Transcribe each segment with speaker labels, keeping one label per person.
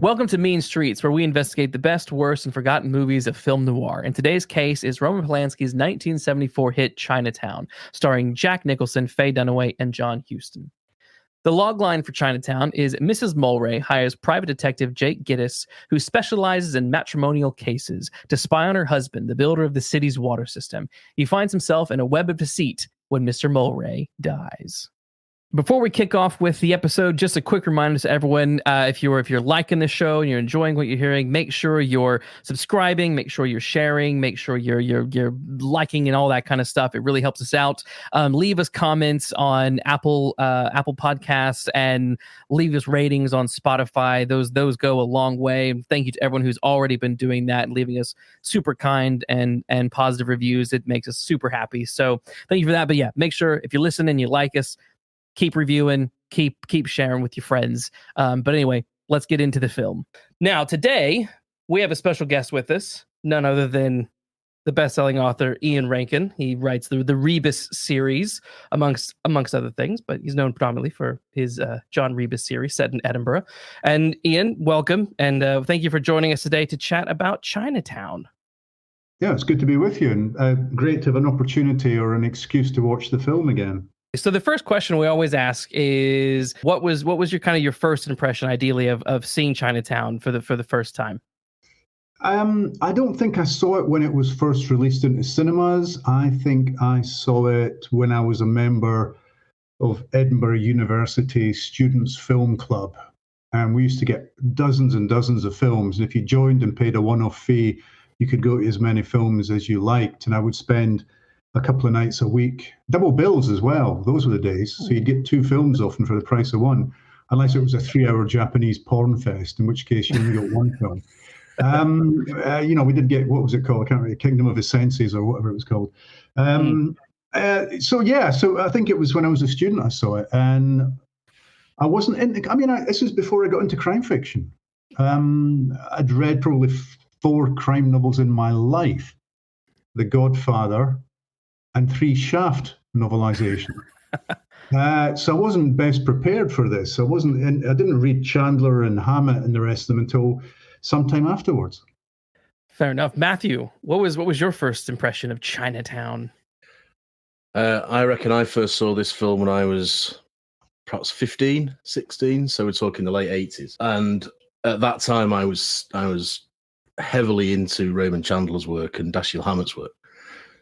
Speaker 1: Welcome to Mean Streets, where we investigate the best, worst, and forgotten movies of film noir. And today's case is Roman Polanski's 1974 hit Chinatown, starring Jack Nicholson, Faye Dunaway, and John Huston. The logline for Chinatown is Mrs. Mulray hires private detective Jake Gittes, who specializes in matrimonial cases, to spy on her husband, the builder of the city's water system. He finds himself in a web of deceit when Mr. Mulray dies. Before we kick off with the episode, just a quick reminder to everyone, if you're liking the show and you're enjoying what you're hearing, make sure you're subscribing, make sure you're sharing, make sure you're liking and all that kind of stuff. It really helps us out. Leave us comments on Apple Podcasts and leave us ratings on Spotify. Those go a long way. And thank you to everyone who's already been doing that and leaving us super kind and positive reviews. It makes us super happy. So thank you for that. But yeah, make sure if you listen and you like us, keep reviewing, keep sharing with your friends. But anyway, let's get into the film. Now, today, we have a special guest with us, none other than the best-selling author, Ian Rankin. He writes the Rebus series, amongst other things, but he's known predominantly for his John Rebus series set in Edinburgh. And Ian, welcome, and thank you for joining us today to chat about Chinatown.
Speaker 2: Yeah, it's good to be with you, and great to have an opportunity or an excuse to watch the film again.
Speaker 1: So the first question we always ask is, what was your first impression, ideally, of seeing Chinatown for the first time?
Speaker 2: I don't think I saw it when it was first released into cinemas. I think I saw it when I was a member of Edinburgh University Students' Film Club. And we used to get dozens and dozens of films. And if you joined and paid a one-off fee, you could go to as many films as you liked. And I would spend a couple of nights a week, double bills as well. Those were the days. So you'd get two films often for the price of one, unless it was a 3-hour Japanese porn fest, in which case you only got one film. We did get, what was it called? I can't remember, Kingdom of the Senses or whatever it was called. So I think it was when I was a student I saw it, and I wasn't in. This was before I got into crime fiction. I'd read probably 4 crime novels in my life: The Godfather and 3 Shaft novelizations. So I wasn't best prepared for this. I didn't read Chandler and Hammett and the rest of them until sometime afterwards.
Speaker 1: Fair enough. Matthew, what was your first impression of Chinatown?
Speaker 3: I reckon I first saw this film when I was perhaps 15, 16. So we're talking the late 80s. And at that time, I was heavily into Raymond Chandler's work and Dashiell Hammett's work.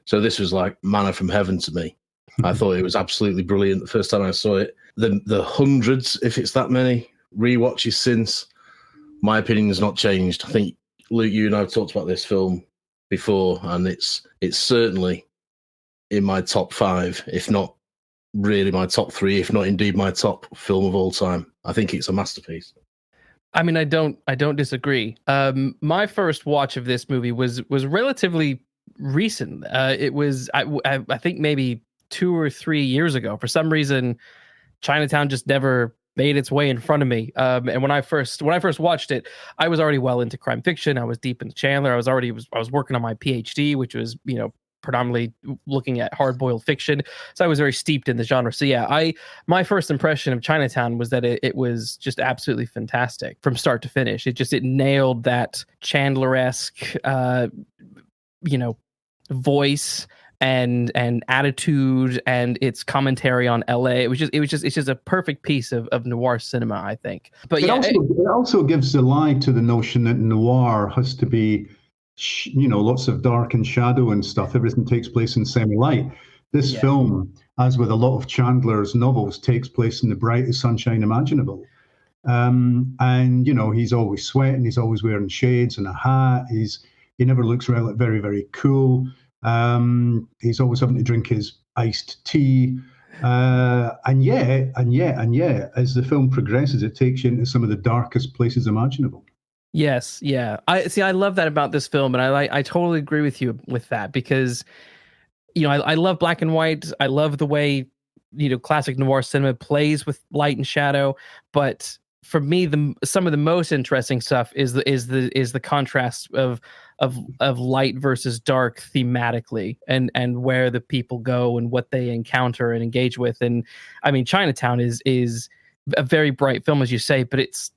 Speaker 3: So this was like manna from heaven to me. I thought it was absolutely brilliant the first time I saw it. The hundreds, if it's that many, rewatches since, my opinion has not changed. I think, Luke, you and I have talked about this film before, and it's certainly in my top 5, if not really my top 3, if not indeed my top film of all time. I think it's a masterpiece.
Speaker 1: I mean, I don't disagree. My first watch of this movie was relatively recent. It was I think maybe 2 or 3 years ago. For some reason, Chinatown just never made its way in front of me. And when I first watched it, I was already well into crime fiction. I was deep into Chandler. I was working on my PhD, which was, predominantly looking at hard-boiled fiction. So I was very steeped in the genre. So yeah, my first impression of Chinatown was that it was just absolutely fantastic from start to finish. It nailed that Chandler-esque voice and attitude and its commentary on LA. It's just a perfect piece of noir cinema, I think. But
Speaker 2: it also gives the lie to the notion that noir has to be, lots of dark and shadow and stuff. Everything takes place in semi-light. This film, as with a lot of Chandler's novels, takes place in the brightest sunshine imaginable. And he's always sweating. He's always wearing shades and a hat. He never looks very, very, very cool. He's always having to drink his iced tea. And yet, as the film progresses, it takes you into some of the darkest places imaginable.
Speaker 1: Yes, yeah. I love that about this film, and I totally agree with you with that, because, I love black and white. I love the way, classic noir cinema plays with light and shadow, but for me, some of the most interesting stuff is the contrast of light versus dark thematically, and where the people go and what they encounter and engage with. And I mean, Chinatown is a very bright film, as you say, but it's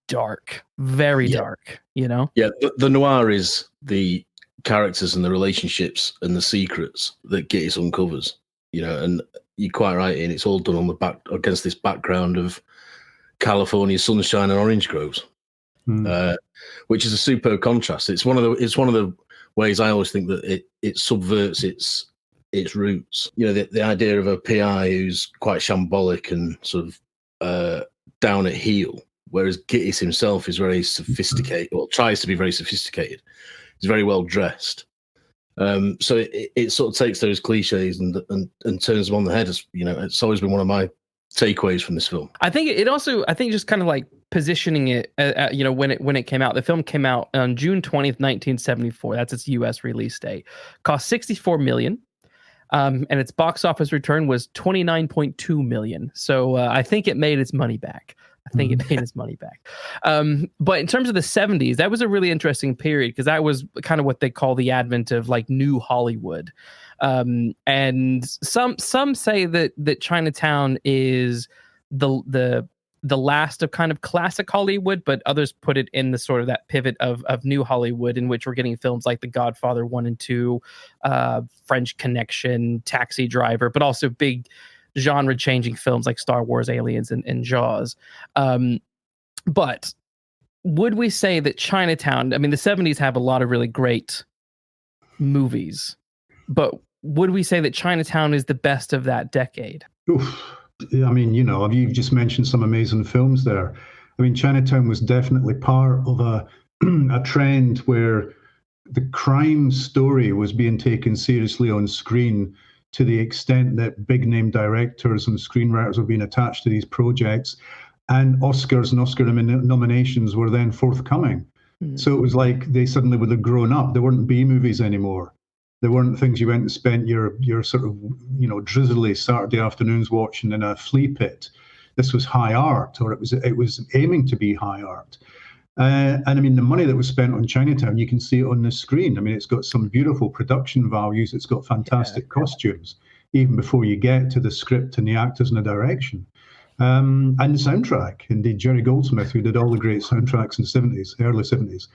Speaker 1: dark, very dark, you know?
Speaker 3: Yeah, the noir is the characters and the relationships and the secrets that Gittes uncovers, you know, and you're quite right, and it's all done on the back against this background of California sunshine and orange groves, which is a superb contrast. It's one of the ways I always think that it subverts its roots. You know, the idea of a PI who's quite shambolic and sort of down at heel, whereas Gittes himself is very sophisticated, or tries to be very sophisticated. He's very well dressed. So it sort of takes those cliches and turns them on the head. As, you know, it's always been one of my takeaways from this film.
Speaker 1: I think just kind of like positioning it, you know, when it came out. The film came out on June 20th, 1974. That's its U.S. release date. Cost $64 million. And its box office return was $29.2 million. So I think it made its money back. But in terms of the 70s, that was a really interesting period because that was kind of what they call the advent of like new Hollywood. And some say that Chinatown is the last of kind of classic Hollywood, but others put it in the sort of that pivot of new Hollywood, in which we're getting films like The Godfather 1 and 2, French Connection, Taxi Driver, but also big genre-changing films like Star Wars, Aliens, and Jaws. But would we say that Chinatown, I mean, the 70s have a lot of really great movies, but would we say that Chinatown is the best of that decade?
Speaker 2: Oof. I mean, you know, you've just mentioned some amazing films there. I mean, Chinatown was definitely part of a trend where the crime story was being taken seriously on screen, to the extent that big name directors and screenwriters were being attached to these projects, and Oscars and Oscar nominations were then forthcoming. So it was like they suddenly would have grown up. There weren't B movies anymore. There weren't things you went and spent your sort of, you know, drizzly Saturday afternoons watching in a flea pit. This was high art, or it was aiming to be high art. And I mean, the money that was spent on Chinatown, you can see it on the screen. I mean, it's got some beautiful production values. It's got fantastic costumes, even before you get to the script and the actors and the direction. And the soundtrack. Indeed, Jerry Goldsmith, who did all the great soundtracks in the 70s, early 70s.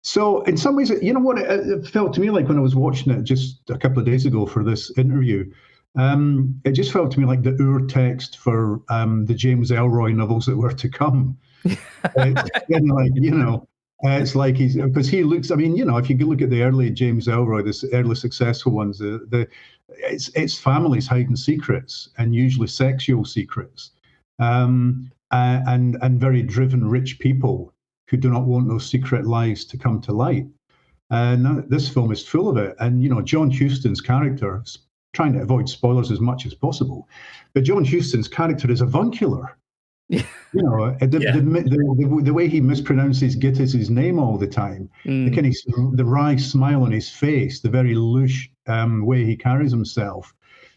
Speaker 2: So in some ways, you know what it felt to me like when I was watching it just a couple of days ago for this interview, it just felt to me like the ur text for the James Ellroy novels that were to come. It's kind of like, you know, it's like because he looks, I mean, you know, if you look at the early James Ellroy, the early successful ones, it's families hiding secrets, and usually sexual secrets, and very driven rich people who do not want those secret lives to come to light. And this film is full of it. And, you know, John Huston's character, trying to avoid spoilers as much as possible, but John Huston's character is avuncular. You know, the way he mispronounces Gittes' name all the time, the wry smile on his face, the very louche way he carries himself,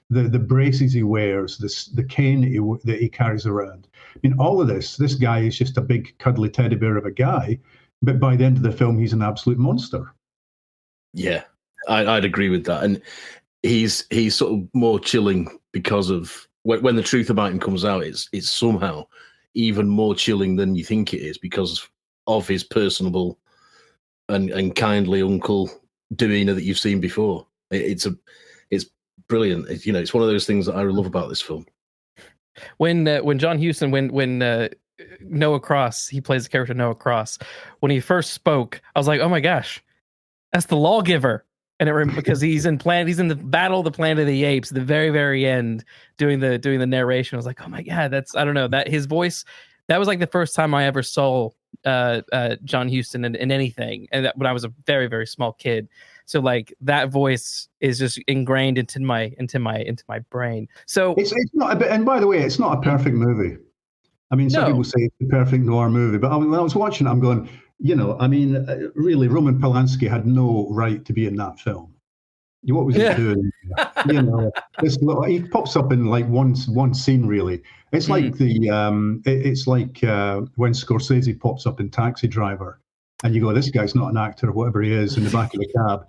Speaker 2: the braces he wears, the cane that he carries around. I mean, all of this guy is just a big cuddly teddy bear of a guy, but by the end of the film, he's an absolute monster.
Speaker 3: Yeah, I'd agree with that. And he's sort of more chilling because of when the truth about him comes out, it's somehow even more chilling than you think it is because of his personable and kindly uncle demeanor that you've seen before. It's brilliant. It's one of those things that I love about this film.
Speaker 1: When John Huston, when Noah Cross, he plays the character Noah Cross, when he first spoke, I was like, oh my gosh, that's the lawgiver. And because he's in the Battle of the Planet of the Apes, the very, very end, doing the narration. I was like, oh my God, I don't know, that his voice, that was like the first time I ever saw John Huston in anything, and that when I was a very, very small kid. So like that voice is just ingrained into my brain. So
Speaker 2: it's not. And by the way, it's not a perfect movie. I mean, some people say it's the perfect noir movie, but when I was watching it, I'm going, you know, I mean, really, Roman Polanski had no right to be in that film. What was he doing? You know, he pops up in like one scene. Really, it's like it's like when Scorsese pops up in Taxi Driver, and you go, this guy's not an actor, whatever he is, in the back of the cab,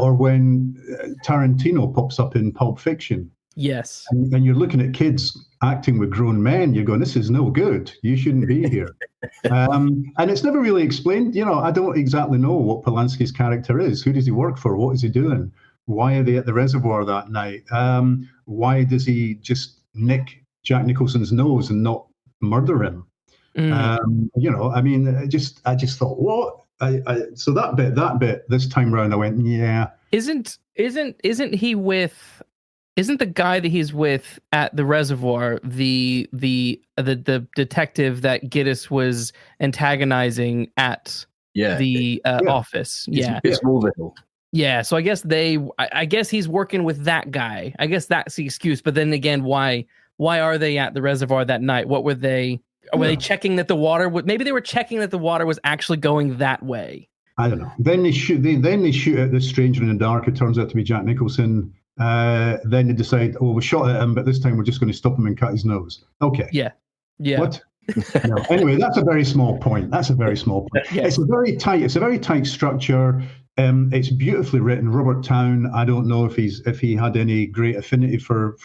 Speaker 2: or when Tarantino pops up in Pulp Fiction.
Speaker 1: Yes.
Speaker 2: And you're looking at kids acting with grown men. You're going, this is no good. You shouldn't be here. And it's never really explained. I don't exactly know what Polanski's character is. Who does he work for? What is he doing? Why are they at the reservoir that night? Why does he just nick Jack Nicholson's nose and not murder him? I just thought, what? So that bit this time round, I went, yeah.
Speaker 1: Isn't he with? Isn't the guy that he's with at the reservoir the detective that Gittes was antagonizing at the office?
Speaker 3: It's Wolverine.
Speaker 1: Yeah, so I guess he's working with that guy. I guess that's the excuse. But then again, why are they at the reservoir that night? What were they? Were they checking that the water would? Maybe they were checking that the water was actually going that way.
Speaker 2: I don't know. Then they shoot at this stranger in the dark. It turns out to be Jack Nicholson. Then they decide, we shot at him, but this time we're just going to stop him and cut his nose. Okay.
Speaker 1: Yeah.
Speaker 2: What? No. Anyway, that's a very small point. Yeah. It's a very tight structure. It's beautifully written. Robert Towne. I don't know if he had any great affinity for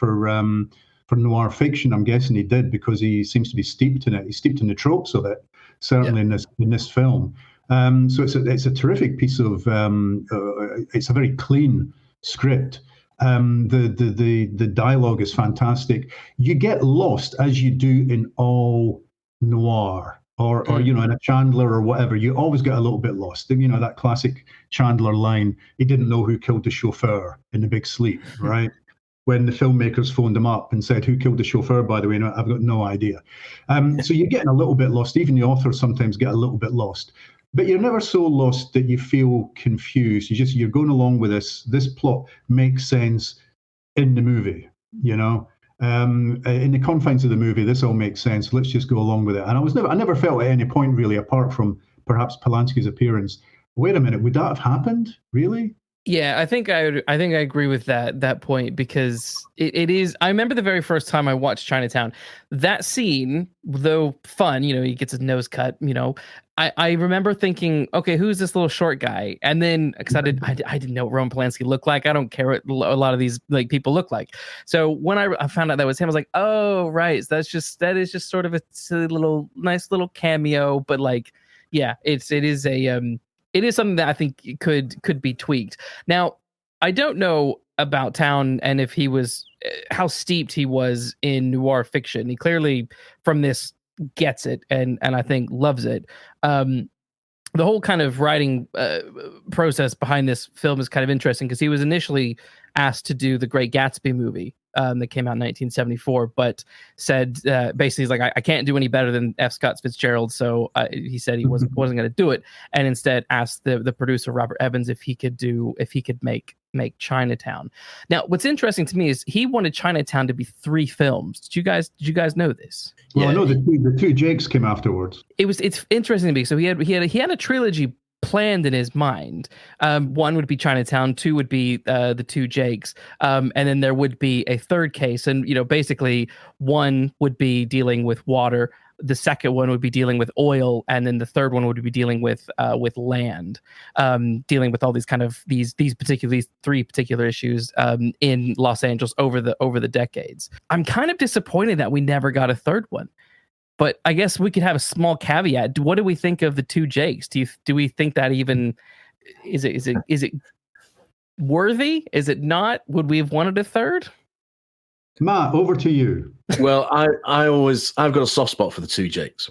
Speaker 2: noir fiction. I'm guessing he did, because he seems to be steeped in it. He's steeped in the tropes of it, certainly in this film. So it's a terrific piece of. It's a very clean script. The dialogue is fantastic. You get lost, as you do in all noir, or in a Chandler or whatever. You always get a little bit lost. That classic Chandler line: he didn't know who killed the chauffeur in The Big Sleep, right? When the filmmakers phoned him up and said, who killed the chauffeur, by the way? I've got no idea. So you're getting a little bit lost. Even the authors sometimes get a little bit lost. But you're never so lost that you feel confused. You're going along with this. This plot makes sense in the movie, in the confines of the movie. This all makes sense. Let's just go along with it. And I never felt at any point, really, apart from perhaps Polanski's appearance, wait a minute, would that have happened? Really?
Speaker 1: Yeah, I think I agree with that point, because it is. I remember the very first time I watched Chinatown. That scene, though fun, he gets his nose cut. I remember thinking, okay, who's this little short guy? And then, because I didn't know what Roman Polanski looked like. I don't care what a lot of these people look like. So when I found out that was him, I was like, oh right, so that is just sort of a silly nice little cameo. But it is something that I think could be tweaked. Now, I don't know about Towne and if he was how steeped he was in noir fiction. He clearly, from this, gets it and I think loves it. The whole kind of writing process behind this film is kind of interesting, because he was initially asked to do the Great Gatsby movie that came out in 1974, but said basically he's like, I can't do any better than F. Scott Fitzgerald, so he said he wasn't going to do it, and instead asked the producer Robert Evans if he could make Chinatown. Now, what's interesting to me is he wanted Chinatown to be 3 films. Did you guys know this?
Speaker 2: Well, I know the two Jakes came afterwards.
Speaker 1: It's interesting to me. So he had a trilogy planned in his mind. 1 would be Chinatown, 2 would be the 2 Jakes, and then there would be a third case. And basically 1 would be dealing with water, the second one would be dealing with oil, and then the third one would be dealing with land, dealing with all these kind of these 3 particular issues in Los Angeles over the decades. I'm kind of disappointed that we never got a third one. But I guess we could have a small caveat. What do we think of the 2 Jakes? Do we think that even is it worthy? Is it not? Would we have wanted a third?
Speaker 2: Matt, over to you.
Speaker 3: Well, I've got a soft spot for the 2 Jakes.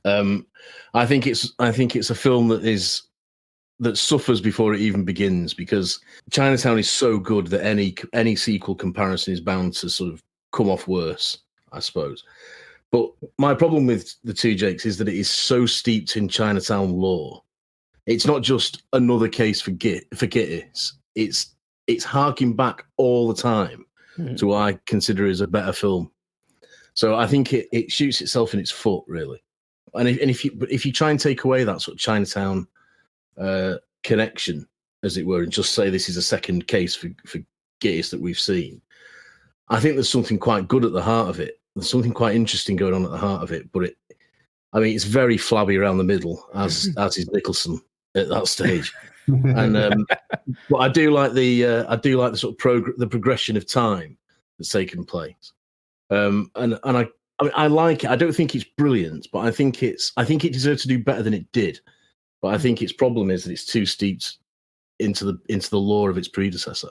Speaker 3: I think it's a film that suffers before it even begins, because Chinatown is so good that any sequel comparison is bound to sort of come off worse, I suppose. But my problem with the 2 Jakes is that it is so steeped in Chinatown lore. It's not just another case for Gittes. It's harking back all the time to what I consider is a better film. So I think it shoots itself in its foot, really. And if you try and take away that sort of Chinatown connection, as it were, and just say this is a second case for Gittes that we've seen, I think there's something quite good at the heart of it. There's something quite interesting going on at the heart of it, but it's very flabby around the middle, as is Nicholson at that stage. And but I do like the sort of the progression of time that's taken place. And I like it. I don't think it's brilliant, but I think it deserved to do better than it did. But I think its problem is that it's too steeped into the lore of its predecessor.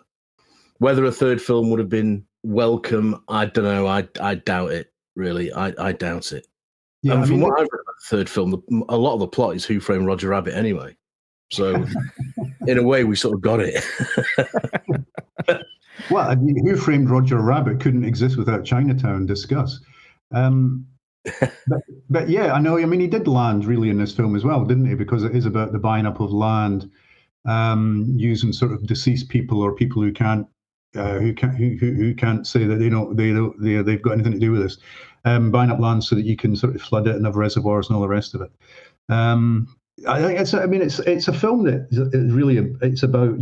Speaker 3: Whether a third film would have been welcome, I don't know. I doubt it. Really, I doubt it.
Speaker 2: Yeah,
Speaker 3: and from what I've read about the third film, a lot of the plot is Who Framed Roger Rabbit anyway. So, in a way, we sort of got it.
Speaker 2: Well, I mean, Who Framed Roger Rabbit couldn't exist without Chinatown. Discuss. But yeah, I know. I mean, he did land really in this film as well, didn't he? Because it is about the buying up of land, using sort of deceased people or people who can't say that they've got anything to do with this, buying up land so that you can sort of flood it and have reservoirs and all the rest of it. I think it's a film that it's about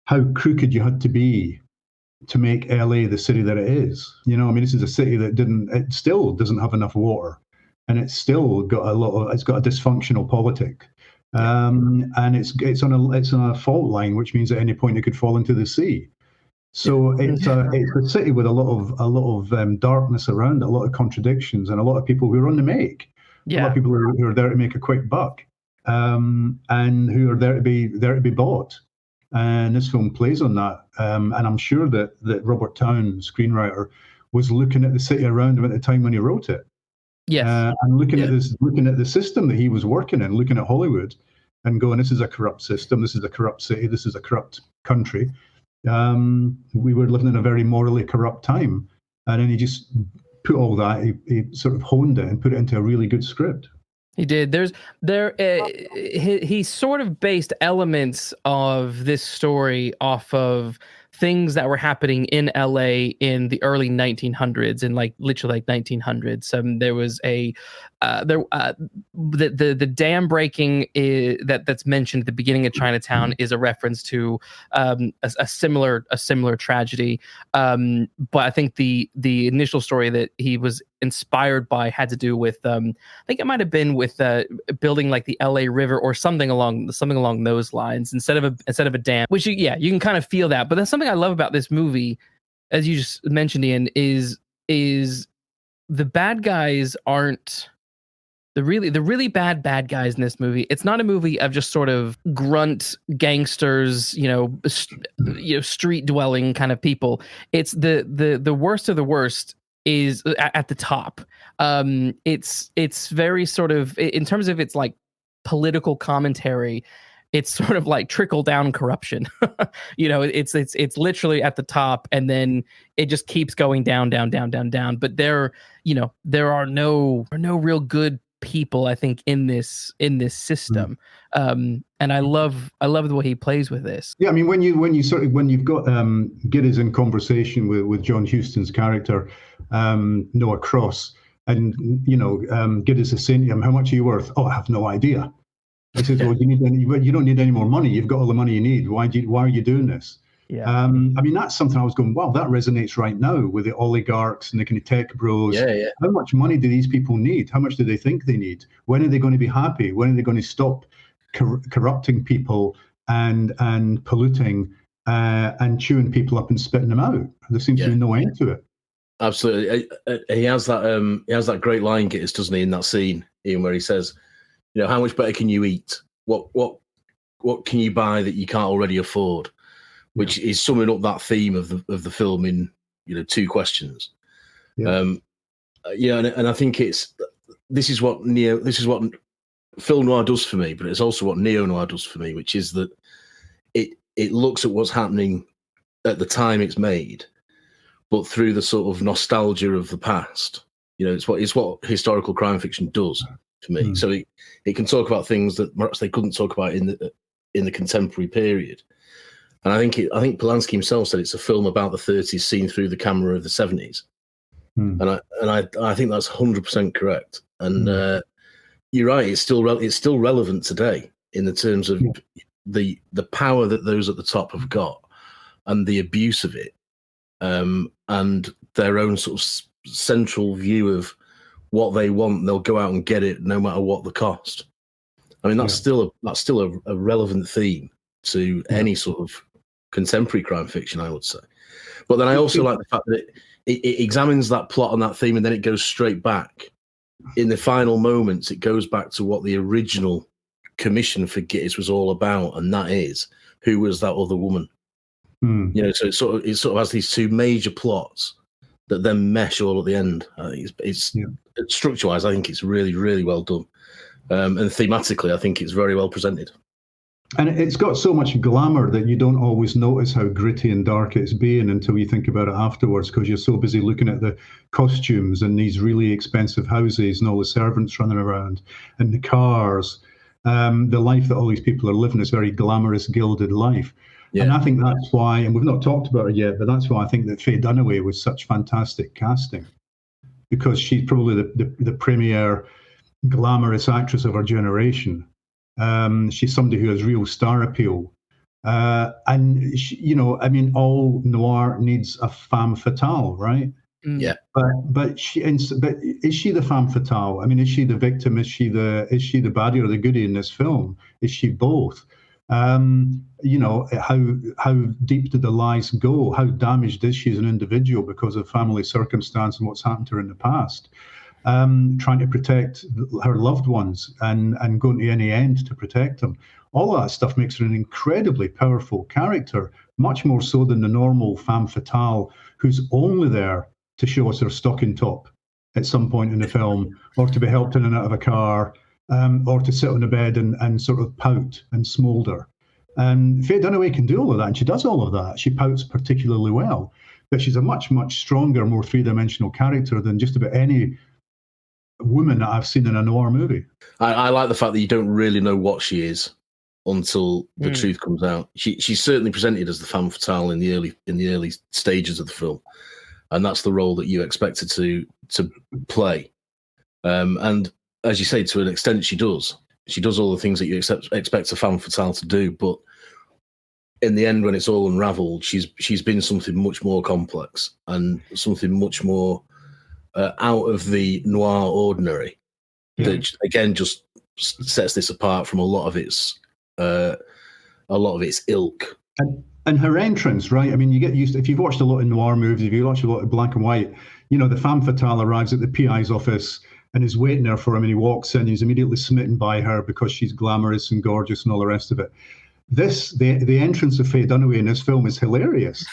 Speaker 2: how crooked you had to be to make LA the city that it is. This is a city that still doesn't have enough water, and it's still got it's got a dysfunctional politic. And it's on a fault line, which means at any point it could fall into the sea. So it's a city with a lot of darkness around it, a lot of contradictions, and a lot of people who are on the make. A lot of people who are there to make a quick buck, and who are there to be bought. And this film plays on that. And I'm sure that Robert Towne, screenwriter, was looking at the city around him at the time when he wrote it.
Speaker 1: Yes.
Speaker 2: And looking at the system that he was working in, looking at Hollywood, and going, this is a corrupt system, this is a corrupt city, this is a corrupt country. We were living in a very morally corrupt time, and then he just put all that. He sort of honed it and put it into a really good script.
Speaker 1: He did. He sort of based elements of this story off of things that were happening in LA in the early 1900s, and literally 1900s. There was the dam breaking that's mentioned at the beginning of Chinatown is a reference to a similar tragedy. But I think the initial story that he was inspired by had to do with I think it might have been with building like the LA River or something along those lines instead of a dam. Which you can kind of feel that. But that's something I love about this movie, as you just mentioned, Ian, is the bad guys aren't the really bad guys in this movie. It's not a movie of just sort of grunt gangsters, street dwelling kind of people. It's the worst of the worst is at the top. It's very sort of, in terms of its like political commentary, it's sort of like trickle down corruption. It's literally at the top, and then it just keeps going down. But there are no real good people, I think, in this system. And I love the way he plays with this.
Speaker 2: Yeah, I mean, when you've got Gittes in conversation with John Huston's character, Noah Cross, and Gittes is saying to him, "How much are you worth?" "Oh, I have no idea." He says, "Well, you don't need any more money. You've got all the money you need. Why are you doing this?"
Speaker 1: Yeah.
Speaker 2: I mean, that's something I was going, wow, that resonates right now with the oligarchs and the kind of tech bros.
Speaker 3: Yeah.
Speaker 2: How much money do these people need? How much do they think they need? When are they going to be happy? When are they going to stop corrupting people and polluting and chewing people up and spitting them out? There seems to be no end to it.
Speaker 3: Absolutely. He has that great line, Gittes, doesn't he, in that scene, Ian, where he says, how much better can you eat? What can you buy that you can't already afford? Which is summing up that theme of the film in two questions. And I think this is what film noir does for me, but it's also what neo noir does for me, which is that it looks at what's happening at the time it's made, but through the sort of nostalgia of the past. It's what historical crime fiction does for me. So it can talk about things that perhaps they couldn't talk about in the contemporary period. And I think Polanski himself said it's a film about the 30s seen through the camera of the 70s. And I think that's 100% correct. And you're right, it's still relevant today in the terms of the power that those at the top have got and the abuse of it, and their own sort of central view of what they want. They'll go out and get it no matter what the cost. I mean, that's still a relevant theme to any sort of contemporary crime fiction, I would say. But then I also like the fact that it examines that plot and that theme, and then it goes straight back. In the final moments, it goes back to what the original commission for Gittes was all about, and that is, who was that other woman? You know, so it sort of has these two major plots that then mesh all at the end. It's structure-wise, I think it's really, really well done, and thematically, I think it's very well presented.
Speaker 2: And it's got so much glamour that you don't always notice how gritty and dark it's being until you think about it afterwards, because you're so busy looking at the costumes and these really expensive houses and all the servants running around and the cars. The life that all these people are living is very glamorous, gilded life. Yeah. And I think that's why, and we've not talked about it yet, but that's why I think that Faye Dunaway was such fantastic casting, because she's probably the premier glamorous actress of her generation. She's somebody who has real star appeal. And, she, you know, I mean, all noir needs a femme fatale, right?
Speaker 3: Yeah.
Speaker 2: But is she the femme fatale? I mean, is she the victim? Is she the baddie or the goodie in this film? Is she both? You know, how deep did the lies go? How damaged is she as an individual because of family circumstance and what's happened to her in the past? Trying to protect her loved ones and going to any end to protect them. All of that stuff makes her an incredibly powerful character, much more so than the normal femme fatale who's only there to show us her stocking top at some point in the film, or to be helped in and out of a car, or to sit on the bed and sort of pout and smoulder. And Faye Dunaway can do all of that, and she does all of that. She pouts particularly well, but she's a much, much stronger, more three-dimensional character than just about any woman that I've seen in a noir movie.
Speaker 3: I like the fact that you don't really know what she is until the truth comes out. She's certainly presented as the femme fatale in the early stages of the film, and that's the role that you expect her to play. And as you say, to an extent, she does. She does all the things that you expect a femme fatale to do, but in the end, when it's all unravelled, she's been something much more complex and something much more out of the noir ordinary. That again just sets this apart from a lot of its ilk.
Speaker 2: And her entrance, right? I mean, you get used to, if you've watched a lot of noir movies, if you watch a lot of black and white, you know, the femme fatale arrives at the PI's office and is waiting there for him, and he walks in, he's immediately smitten by her because she's glamorous and gorgeous and all the rest of it. The entrance of Faye Dunaway in this film is hilarious.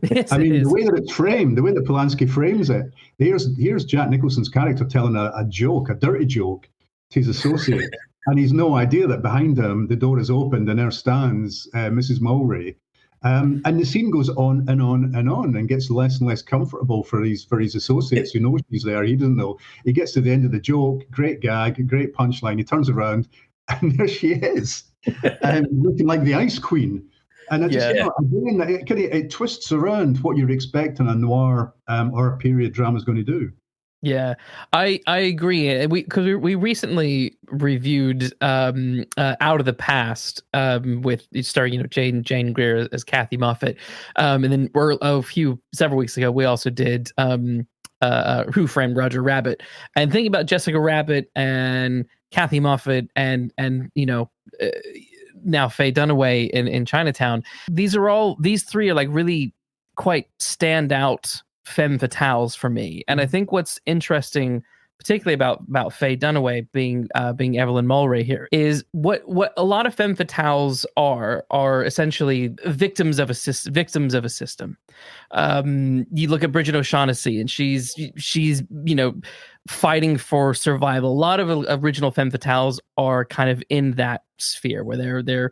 Speaker 2: Yes, I mean, the way that it's framed, the way that Polanski frames it, here's Jack Nicholson's character telling a joke, a dirty joke to his associate, and he's no idea that behind him the door is opened and there stands Mrs. Mulray. And the scene goes on and on and on and gets less and less comfortable for his associates who know she's there. He doesn't know. He gets to the end of the joke, great gag, great punchline. He turns around and there she is, looking like the Ice Queen. And I just, again, it twists around what you're expecting a noir or a period drama is going to do.
Speaker 1: Yeah, I agree. Because we recently reviewed Out of the Past with starring Jane Greer as Kathy Moffat, and then several weeks ago we also did Who Framed Roger Rabbit. And thinking about Jessica Rabbit and Kathy Moffat and now Faye Dunaway in Chinatown, these three are like really quite standout femme fatales for me. And I think what's interesting, particularly about Faye Dunaway being Evelyn Mulray here, is what a lot of femme fatales are essentially victims of a system. You look at Bridget O'Shaughnessy, and she's fighting for survival. A lot of original femme fatales are kind of in that sphere where they're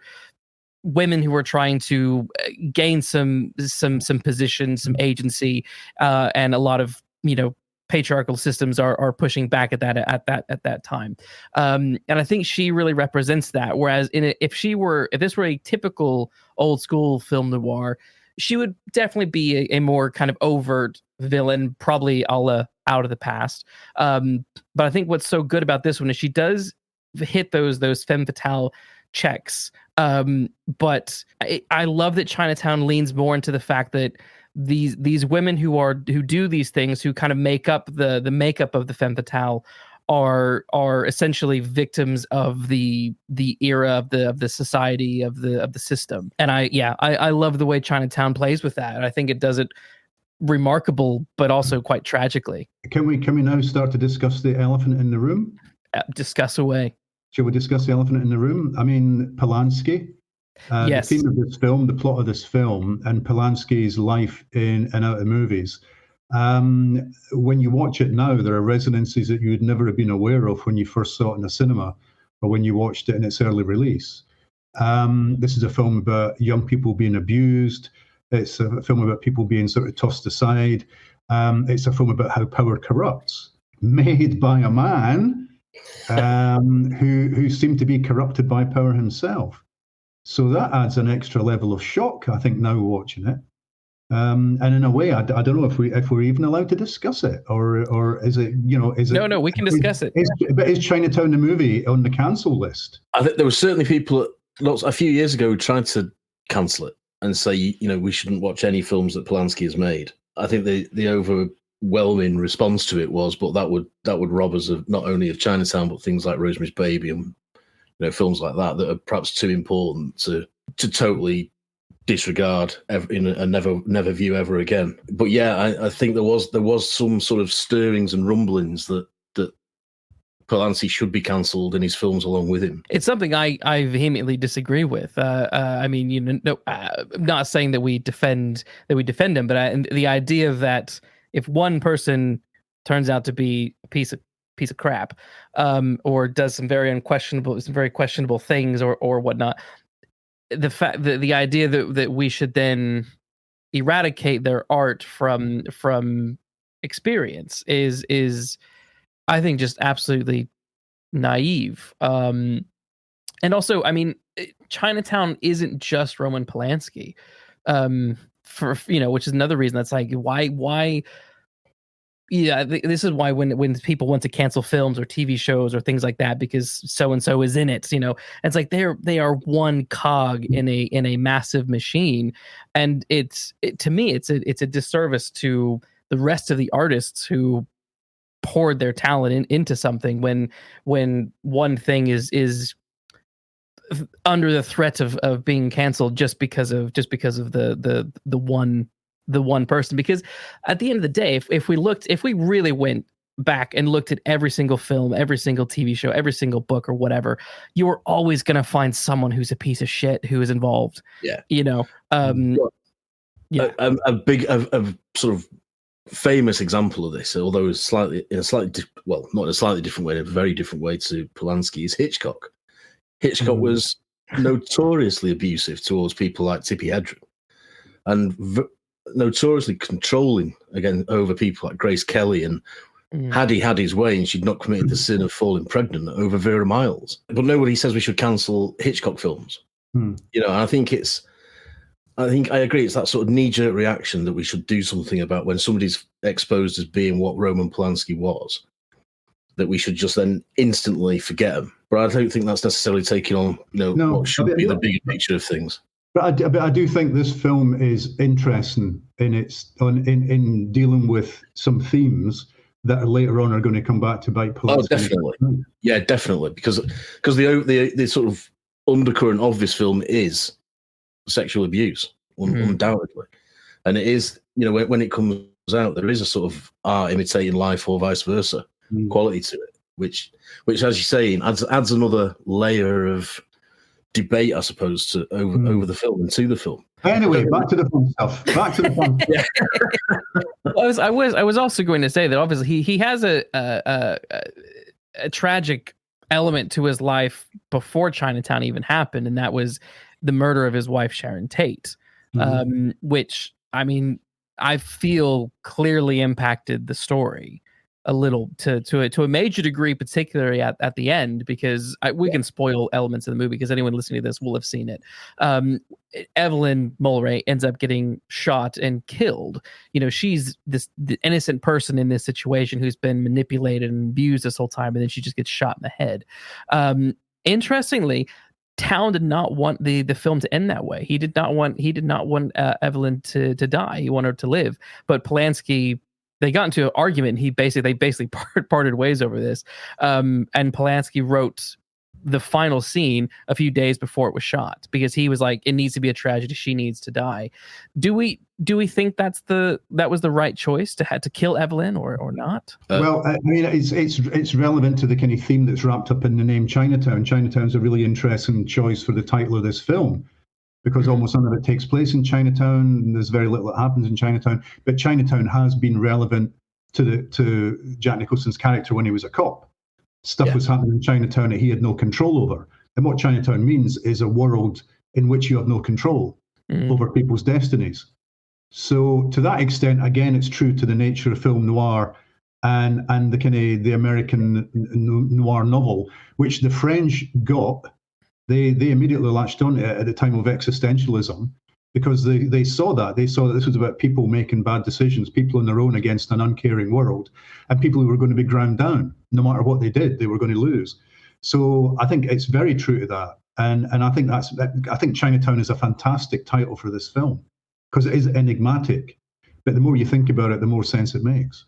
Speaker 1: women who are trying to gain some position, some agency, and a lot of patriarchal systems are pushing back at that time. And I think she really represents that. Whereas if this were a typical old school film noir, she would definitely be a more kind of overt villain, probably a la Out of the Past. But I think what's so good about this one is she does hit those femme fatale checks. But I love that Chinatown leans more into the fact that these women who do these things, who kind of make up the makeup of the femme fatale, are essentially victims of the era of the society of the system. And I love the way Chinatown plays with that. And I think it does it remarkable, but also quite tragically.
Speaker 2: Can we now start to discuss the elephant in the room?
Speaker 1: Discuss away.
Speaker 2: Shall we discuss the elephant in the room? I mean, Polanski.
Speaker 1: Yes.
Speaker 2: The theme of this film, the plot of this film, and Polanski's life in and out of movies. When you watch it now, there are resonances that you would never have been aware of when you first saw it in the cinema, or when you watched it in its early release. This is a film about young people being abused. It's a film about people being sort of tossed aside. It's a film about how power corrupts, made by a man who seemed to be corrupted by power himself. So that adds an extra level of shock, I think, now watching it. And in a way, I don't know if we're even allowed to discuss it, or is it, is it?
Speaker 1: No, we can discuss it.
Speaker 2: But is Chinatown the movie on the cancel list?
Speaker 3: I think there were certainly people a few years ago who tried to cancel it and say, we shouldn't watch any films that Polanski has made. I think the overwhelming response to it was, but that would rob us of not only of Chinatown, but things like Rosemary's Baby and films like that are perhaps too important to totally disregard and never view ever again. But yeah, I think there was some sort of stirrings and rumblings that Polanski should be cancelled and his films along with him.
Speaker 1: It's something I vehemently disagree with. I mean, I'm not saying that we defend him, but the idea that if one person turns out to be a piece of crap, or does some very questionable things or whatnot, the idea that we should then eradicate their art from experience is I think just absolutely naive. And also, I mean, Chinatown isn't just Roman Polanski, which is another reason that's like why. Yeah, this is why when people want to cancel films or TV shows or things like that because so and so is in it, it's like they are one cog in a massive machine, and to me it's a disservice to the rest of the artists who poured their talent into something when one thing is under the threat of being canceled just because of the one person. Because at the end of the day, if we really went back and looked at every single film, every single TV show, every single book or whatever, you are always going to find someone who's a piece of shit who is involved.
Speaker 3: Yeah.
Speaker 1: Yeah.
Speaker 3: A sort of famous example of this, although it's not in a slightly different way, in a very different way to Polanski, is Hitchcock. Hitchcock was notoriously abusive towards people like Tippi Hedren, and notoriously controlling again over people like Grace Kelly, and had he had his way and she'd not committed the sin of falling pregnant, over Vera Miles. But nobody says we should cancel Hitchcock films. I think I agree. It's that sort of knee-jerk reaction that we should do something about when somebody's exposed as being what Roman Polanski was, that we should just then instantly forget him. But I don't think that's necessarily taking on, what should be the bigger picture of things.
Speaker 2: But I do think this film is interesting in dealing with some themes that later on are going to come back to bite Polanski.
Speaker 3: Oh, definitely. Yeah, definitely. Because the sort of undercurrent of this film is sexual abuse, undoubtedly. And it is, when it comes out, there is a sort of art imitating life or vice versa quality to it, which as you say, adds another layer of debate, I suppose, to over the film and to the film.
Speaker 2: Anyway, back to the fun stuff.
Speaker 1: I was also going to say that obviously he has a tragic element to his life before Chinatown even happened, and that was the murder of his wife Sharon Tate, which I mean I feel clearly impacted the story a little to a major degree, particularly at the end, because we can spoil elements of the movie because anyone listening to this will have seen it. Evelyn Mulray ends up getting shot and killed. She's the innocent person in this situation who's been manipulated and abused this whole time, and then she just gets shot in the head. Interestingly, Towne did not want the film to end that way. He did not want Evelyn to die. He wanted her to live, but Polanski they got into an argument. And they basically parted ways over this. And Polanski wrote the final scene a few days before it was shot because he was like, it needs to be a tragedy. She needs to die. Do we think that was the right choice to kill Evelyn or not?
Speaker 2: Well, I mean, it's relevant to the kind of theme that's wrapped up in the name Chinatown. Chinatown's a really interesting choice for the title of this film because almost none of it takes place in Chinatown. And there's very little that happens in Chinatown, but Chinatown has been relevant to Jack Nicholson's character when he was a cop. Stuff was happening in Chinatown that he had no control over. And what Chinatown means is a world in which you have no control over people's destinies. So to that extent, again, it's true to the nature of film noir and the kind of the American noir novel, which the French got. They immediately latched on to it at the time of existentialism because they saw that this was about people making bad decisions, people on their own against an uncaring world, and people who were going to be ground down. No matter what they did, they were going to lose. So I think it's very true to that, and I think Chinatown is a fantastic title for this film because it is enigmatic. But the more you think about it, the more sense it makes.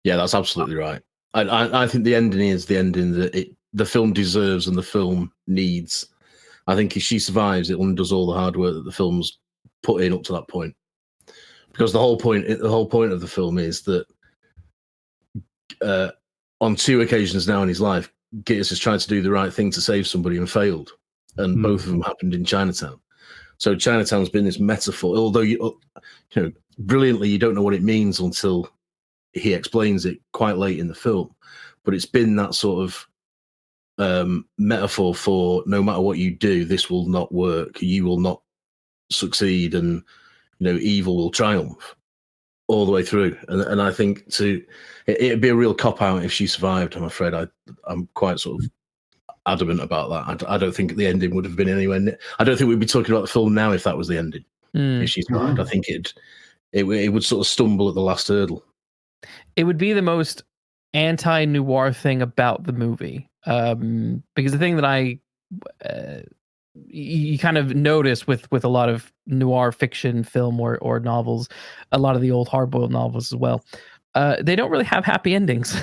Speaker 3: Yeah, that's absolutely right. I think the ending is the ending that the film deserves and the film needs. I think if she survives, it undoes all the hard work that the film's put in up to that point. Because the whole point of the film is that on 2 occasions now in his life, Gittes has tried to do the right thing to save somebody and failed, and both of them happened in Chinatown. So Chinatown's been this metaphor, although you know brilliantly you don't know what it means until he explains it quite late in the film. But it's been that sort of metaphor for no matter what you do, this will not work. You will not succeed, and evil will triumph all the way through. And I think it'd be a real cop out if she survived. I'm afraid I'm quite sort of adamant about that. I don't think the ending would have been anywhere near. I don't think we'd be talking about the film now if that was the ending. If she survived, I think it would sort of stumble at the last hurdle.
Speaker 1: It would be the most anti-noir thing about the movie. Because the thing that you kind of notice with a lot of noir fiction film or novels, a lot of the old hard-boiled novels as well, they don't really have happy endings.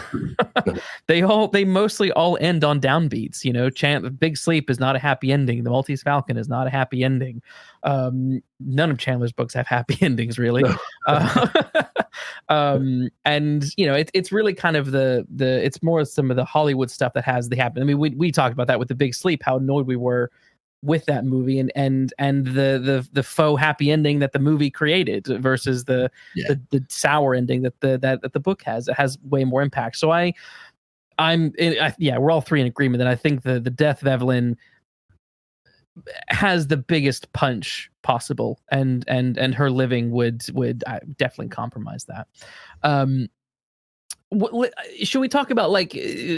Speaker 1: They mostly all end on downbeats. Big Sleep is not a happy ending. The Maltese Falcon is not a happy ending. None of Chandler's books have happy endings, really. And it's really kind of it's more some of the Hollywood stuff that has the happen. I mean, we talked about that with The Big Sleep, how annoyed we were with that movie and the faux happy ending that the movie created versus the sour ending that the book has. It has way more impact. So we're all three in agreement that I think the death of Evelyn has the biggest punch possible, and her living would definitely compromise that. Should we talk about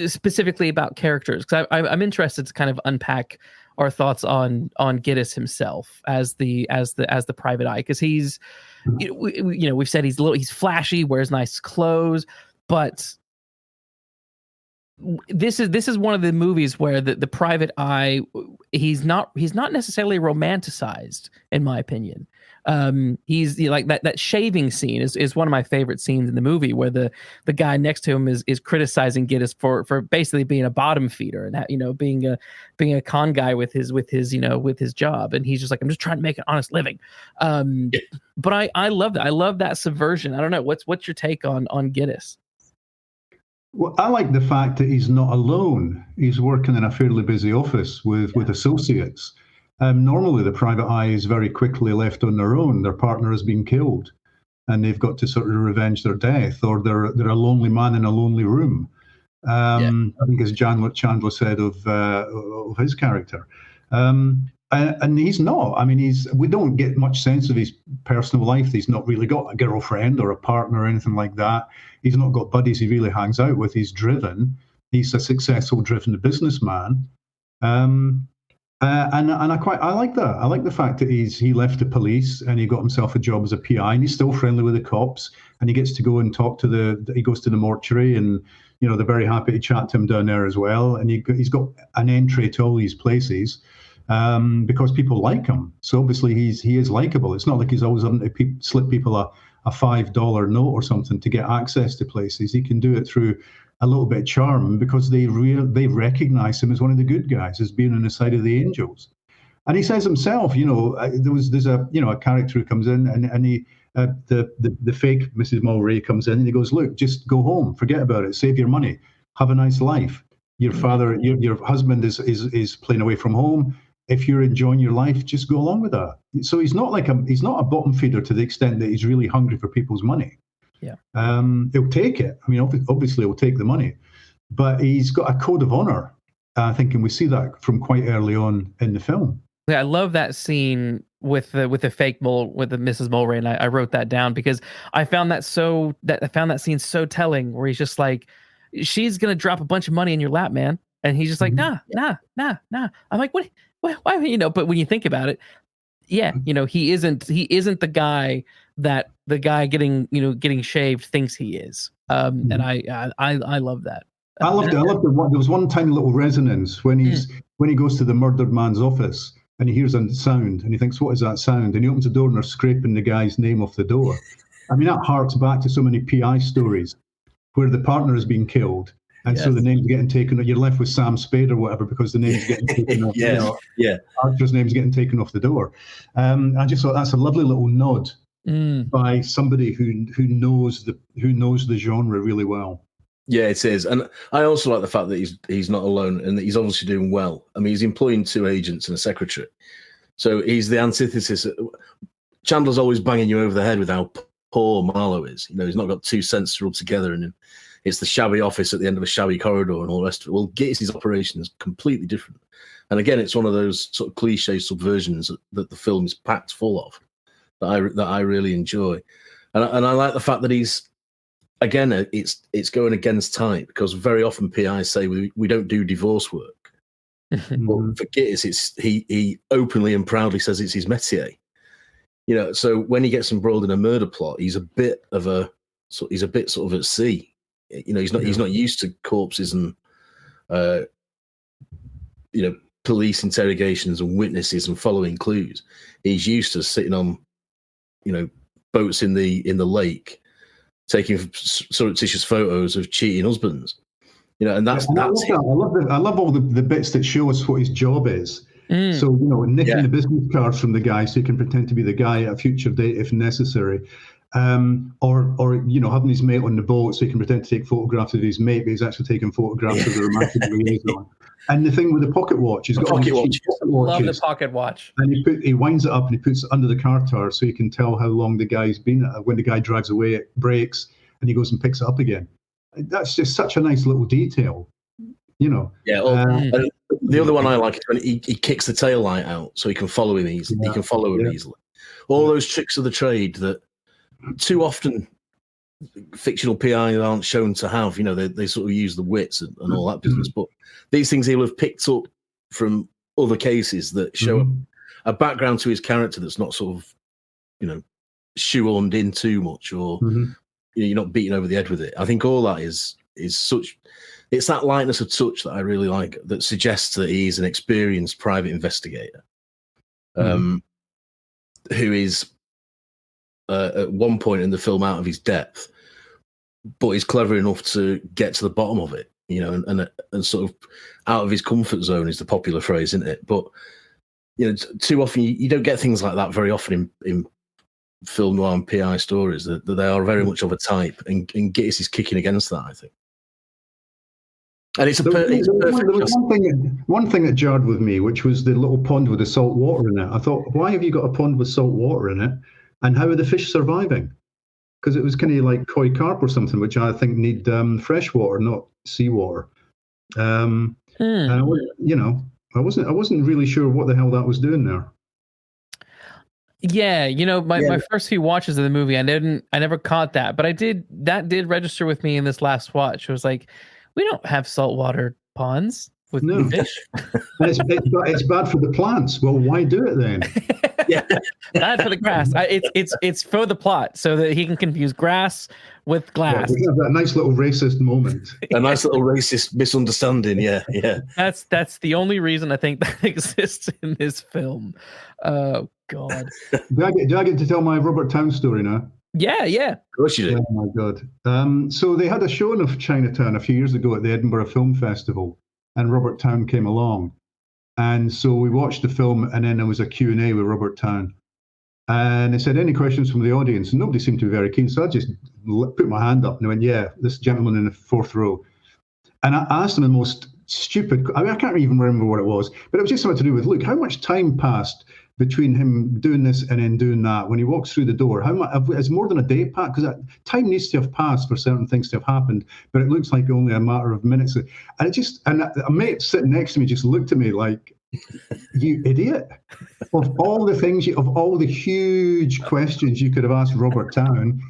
Speaker 1: specifically about characters? Because I'm interested to kind of unpack our thoughts on Gittes himself as the private eye, because he's we've said he's flashy, wears nice clothes, but this is one of the movies where the private eye, he's not necessarily romanticized, in my opinion. He's like that shaving scene is one of my favorite scenes in the movie, where the guy next to him is criticizing Gittes for basically being a bottom feeder and being a con guy with his job, and he's just like, I'm just trying to make an honest living. But I love that. I love that subversion. I don't know, what's your take on Gittes?
Speaker 2: Well, I like the fact that he's not alone. He's working in a fairly busy office with associates. Normally, the private eye is very quickly left on their own. Their partner has been killed, and they've got to sort of revenge their death, or they're a lonely man in a lonely room. I think as Chandler said of his character. And he's not. I mean, we don't get much sense of his personal life. He's not really got a girlfriend or a partner or anything like that. He's not got buddies he really hangs out with. He's driven. He's a successful, driven businessman. And I like that. I like the fact that he left the police and he got himself a job as a PI, and he's still friendly with the cops, and he gets to go and talk he goes to the mortuary, and they're very happy to chat to him down there as well. And he's got an entry to all these places. Because people like him. So obviously he is likable. It's not like he's always having to slip people a $5 note or something to get access to places. He can do it through a little bit of charm, because they recognize him as one of the good guys, as being on the side of the angels. And he says himself, there's a character who comes in, and he the fake Mrs. Mulwray comes in, and he goes, look, just go home, forget about it, save your money, have a nice life. Your father, your husband is playing away from home. If you're enjoying your life, just go along with that. So he's not a bottom feeder to the extent that he's really hungry for people's money.
Speaker 1: Yeah.
Speaker 2: He'll take it. I mean, obviously he'll take the money, but he's got a code of honor, I think, and we see that from quite early on in the film.
Speaker 1: Yeah, I love that scene with the fake with the Mrs. Mulwray, and I wrote that down because I found that scene so telling, where he's just like, she's gonna drop a bunch of money in your lap, man, and he's just like, nah. I'm like, what? Why? But when you think about it, yeah, he isn't the guy that the guy getting shaved thinks he is. And I love that.
Speaker 2: I loved it. There was one tiny little resonance when he goes to the murdered man's office, and he hears a sound, and he thinks, what is that sound? And he opens the door, and they're scraping the guy's name off the door. I mean, that harks back to so many PI stories where the partner has been killed, and so the name's getting taken. You're left with Sam Spade or whatever, because the name's getting taken off. Archer's name's getting taken off the door. I just thought that's a lovely little nod by somebody who knows the genre really well.
Speaker 3: Yeah, it is. And I also like the fact that he's not alone, and that he's obviously doing well. I mean, he's employing 2 agents and a secretary. So he's the antithesis. Chandler's always banging you over the head with how poor Marlowe is. He's not got 2 cents to rub together, and it's the shabby office at the end of a shabby corridor and all the rest of it. Well, Gittes' operation is completely different. And again, it's one of those sort of cliche subversions that the film is packed full of, that I really enjoy. And I like the fact that he's, again, it's going against type, because very often PIs say we don't do divorce work. But for Gittes, he openly and proudly says it's his métier. So when he gets embroiled in a murder plot, he's a bit sort of at sea. He's not used to corpses and police interrogations and witnesses and following clues. He's used to sitting on boats in the lake, taking surreptitious photos of cheating husbands. And that's
Speaker 2: I love all the bits that show us what his job is. So, nicking the business cards from the guy so he can pretend to be the guy at a future date if necessary. Or having his mate on the boat so he can pretend to take photographs of his mate, but he's actually taking photographs of the romantic liaison. And the thing with the pocket watch, he's got pocket watch.
Speaker 1: Love the pocket watch.
Speaker 2: And he winds it up and he puts it under the car tire so he can tell how long the guy's been. When the guy drives away, it breaks, and he goes and picks it up again. That's just such a nice little detail, Yeah.
Speaker 3: The other one I like is when he kicks the tail light out so he can follow him easily. He can follow him easily. All those tricks of the trade that too often fictional PI aren't shown to have. They sort of use the wits and all that business. But these things he'll have picked up from other cases that show a background to his character that's not sort of, shoehorned in too much, or you're not beaten over the head with it. I think all that is such. It's that lightness of touch that I really like, that suggests that he's an experienced private investigator, who is at one point in the film out of his depth, but he's clever enough to get to the bottom of it, and sort of out of his comfort zone is the popular phrase, isn't it? But too often you don't get things like that very often in film noir and PI stories. That they are very much of a type, and Gittes is kicking against that, I think. And it's perfect.
Speaker 2: One thing that jarred with me, which was the little pond with the salt water in it. I thought, why have you got a pond with salt water in it? And how are the fish surviving? Because it was kind of like koi carp or something, which I think need fresh water, not seawater. And I wasn't really sure what the hell that was doing there.
Speaker 1: Yeah, my first few watches of the movie, I never caught that, but that did register with me in this last watch. It was like, we don't have saltwater ponds with fish.
Speaker 2: It's bad for the plants. Well, why do it then?
Speaker 1: Bad for the grass. It's for the plot, so that he can confuse grass with glass.
Speaker 2: We have that nice little racist moment.
Speaker 3: A nice little racist misunderstanding. Yeah.
Speaker 1: That's the only reason I think that exists in this film. Oh God.
Speaker 2: Do I get to tell my Robert Towne story now?
Speaker 1: Yeah.
Speaker 3: Of course you do.
Speaker 2: Oh my God. So they had a showing of Chinatown a few years ago at the Edinburgh Film Festival, and Robert Towne came along. And so we watched the film, and then there was a Q&A with Robert Towne. And they said, any questions from the audience? And nobody seemed to be very keen. So I just put my hand up and I went, yeah, this gentleman in the fourth row. And I asked him the most stupid, I can't even remember what it was, but it was just something to do with, look, how much time passed between him doing this and then doing that? When he walks through the door, how much, is more than a day passed? Because time needs to have passed for certain things to have happened, but it looks like only a matter of minutes. And a mate sitting next to me just looked at me like, you idiot. Of all the things, of all the huge questions you could have asked Robert Towne,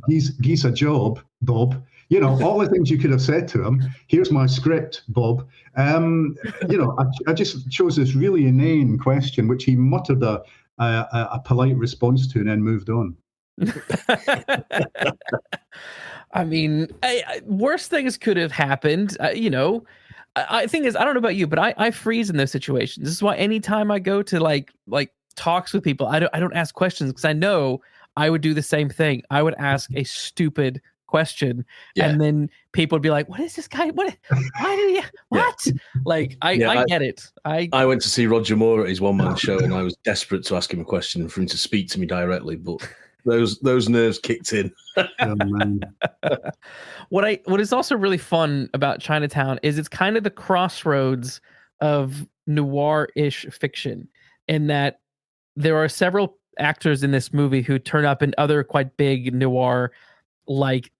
Speaker 2: he's a job, Bob. All the things you could have said to him. Here's my script, Bob. I just chose this really inane question, which he muttered a polite response to and then moved on.
Speaker 1: I mean, worse things could have happened. I think I don't know about you, but I freeze in those situations. This is why anytime I go to like talks with people, I don't ask questions, because I know I would do the same thing. I would ask a stupid question, and then people would be like, "What is this guy? Why did he? What?" Like I get it.
Speaker 3: I went to see Roger Moore at his one-man show, and I was desperate to ask him a question and for him to speak to me directly, but those nerves kicked in.
Speaker 2: Oh, man.
Speaker 1: What is also really fun about Chinatown is it's kind of the crossroads of noir-ish fiction, in that there are several actors in this movie who turn up in other quite big noir-like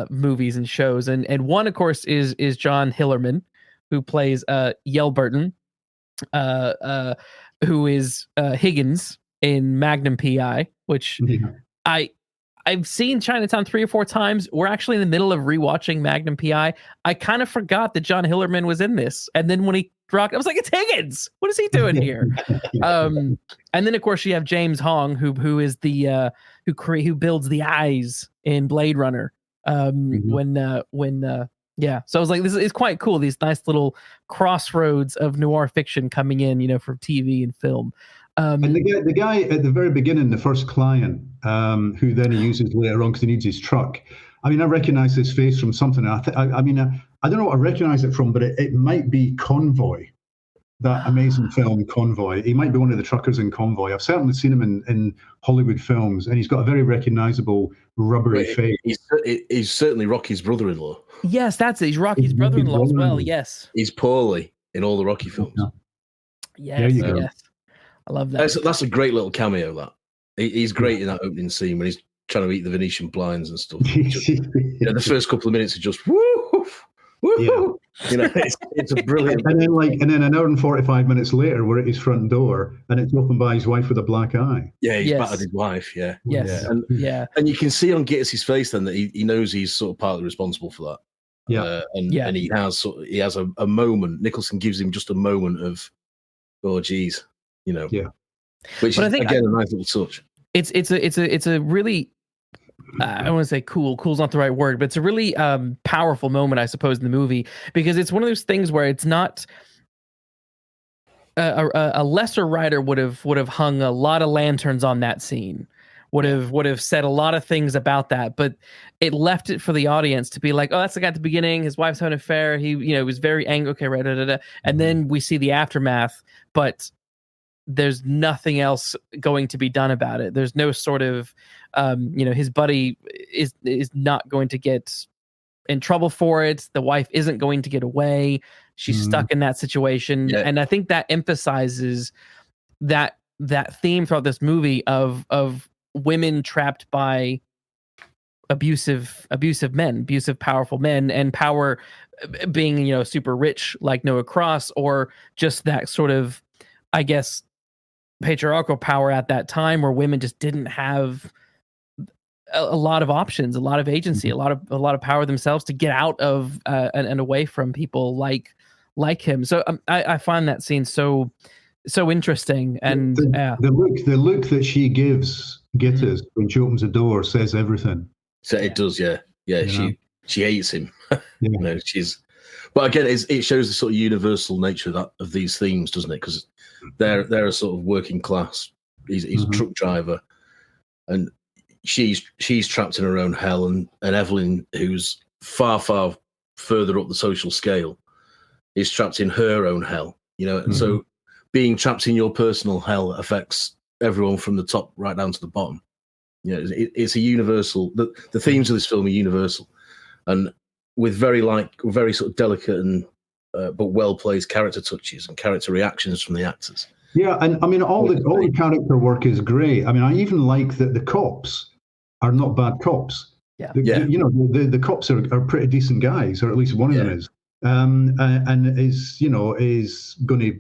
Speaker 1: movies and shows, and one, of course, is John Hillerman, who plays Yelburton, who is Higgins in Magnum PI, which I've seen Chinatown 3 or 4 times. We're actually in the middle of rewatching Magnum PI. I kind of forgot that John Hillerman was in this, and then when he dropped, I was like, "It's Higgins! What is he doing here?" And then, of course, you have James Hong, who is the who builds the eyes in Blade Runner. So I was like, this is quite cool. These nice little crossroads of noir fiction coming in, for TV and film. And
Speaker 2: the guy at the very beginning, the first client, who then he uses later on because he needs his truck. I mean, I recognize his face from something. I don't know what I recognize it from, but it might be Convoy, that amazing film Convoy. He might be one of the truckers in Convoy. I've certainly seen him in Hollywood films, and he's got a very recognizable rubbery face.
Speaker 3: He's certainly Rocky's brother-in-law.
Speaker 1: Yes, that's it. He's Rocky's brother-in-law as well. Yes,
Speaker 3: he's Paulie in all the Rocky films.
Speaker 1: Yeah. Yes. I love that.
Speaker 3: That's a great little cameo. That he's great in that opening scene when he's trying to eat the Venetian blinds and stuff. The first couple of minutes are just woo. It's a brilliant.
Speaker 2: And then an hour and 45 minutes later, we're at his front door, and it's opened by his wife with a black eye.
Speaker 3: Yeah, he's battered his wife. Yeah,
Speaker 1: yes,
Speaker 3: and you can see on Gittes' face then that he knows he's sort of partly responsible for that. And he has a moment. Nicholson gives him just a moment of, oh geez. Which
Speaker 1: but I think
Speaker 3: again a nice little touch.
Speaker 1: It's a really I don't want to say cool's not the right word, but it's a really powerful moment, I suppose, in the movie, because it's one of those things where it's not a lesser writer would have hung a lot of lanterns on that scene, would have said a lot of things about that, but it left it for the audience to be like, oh, that's the guy at the beginning, his wife's having an affair, he was very angry, okay, right, and then we see the aftermath, but there's nothing else going to be done about it. There's no sort of, his buddy is not going to get in trouble for it. The wife isn't going to get away. She's stuck in that situation. Yeah. And I think that emphasizes that theme throughout this movie of women trapped by abusive men, abusive, powerful men, and power being, super rich like Noah Cross, or just that sort of, I guess, patriarchal power at that time where women just didn't have a lot of options, a lot of agency, a lot of power themselves to get out of and away from people like him. So I find that scene so interesting, and
Speaker 2: the look that she gives Gittes when she opens the door says everything.
Speaker 3: So it does, yeah. She hates him. But again, it shows the sort of universal nature of these themes, doesn't it? Because they're a sort of working class. He's a truck driver, and she's trapped in her own hell, and Evelyn, who's far further up the social scale, is trapped in her own hell. And so being trapped in your personal hell affects everyone from the top right down to the bottom. It's a universal. The themes of this film are universal, and with very sort of delicate and but well placed character touches and character reactions from the actors.
Speaker 2: Yeah, and I mean all the character work is great. I mean, I even like that the cops are not bad cops.
Speaker 1: Yeah,
Speaker 2: the cops are pretty decent guys, or at least one of them is. And is going to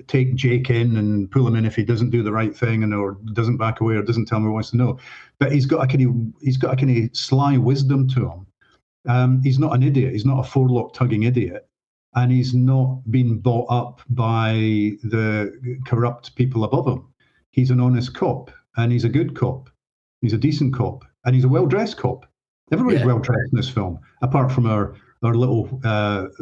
Speaker 2: take Jake in and pull him in if he doesn't do the right thing or doesn't back away or doesn't tell me what he wants to know. But he's got a kind of sly wisdom to him. He's not an idiot. He's not a forelock tugging idiot, and he's not been bought up by the corrupt people above him. He's an honest cop, and he's a good cop. He's a decent cop, and he's a well-dressed cop. Everybody's well-dressed in this film, apart from our little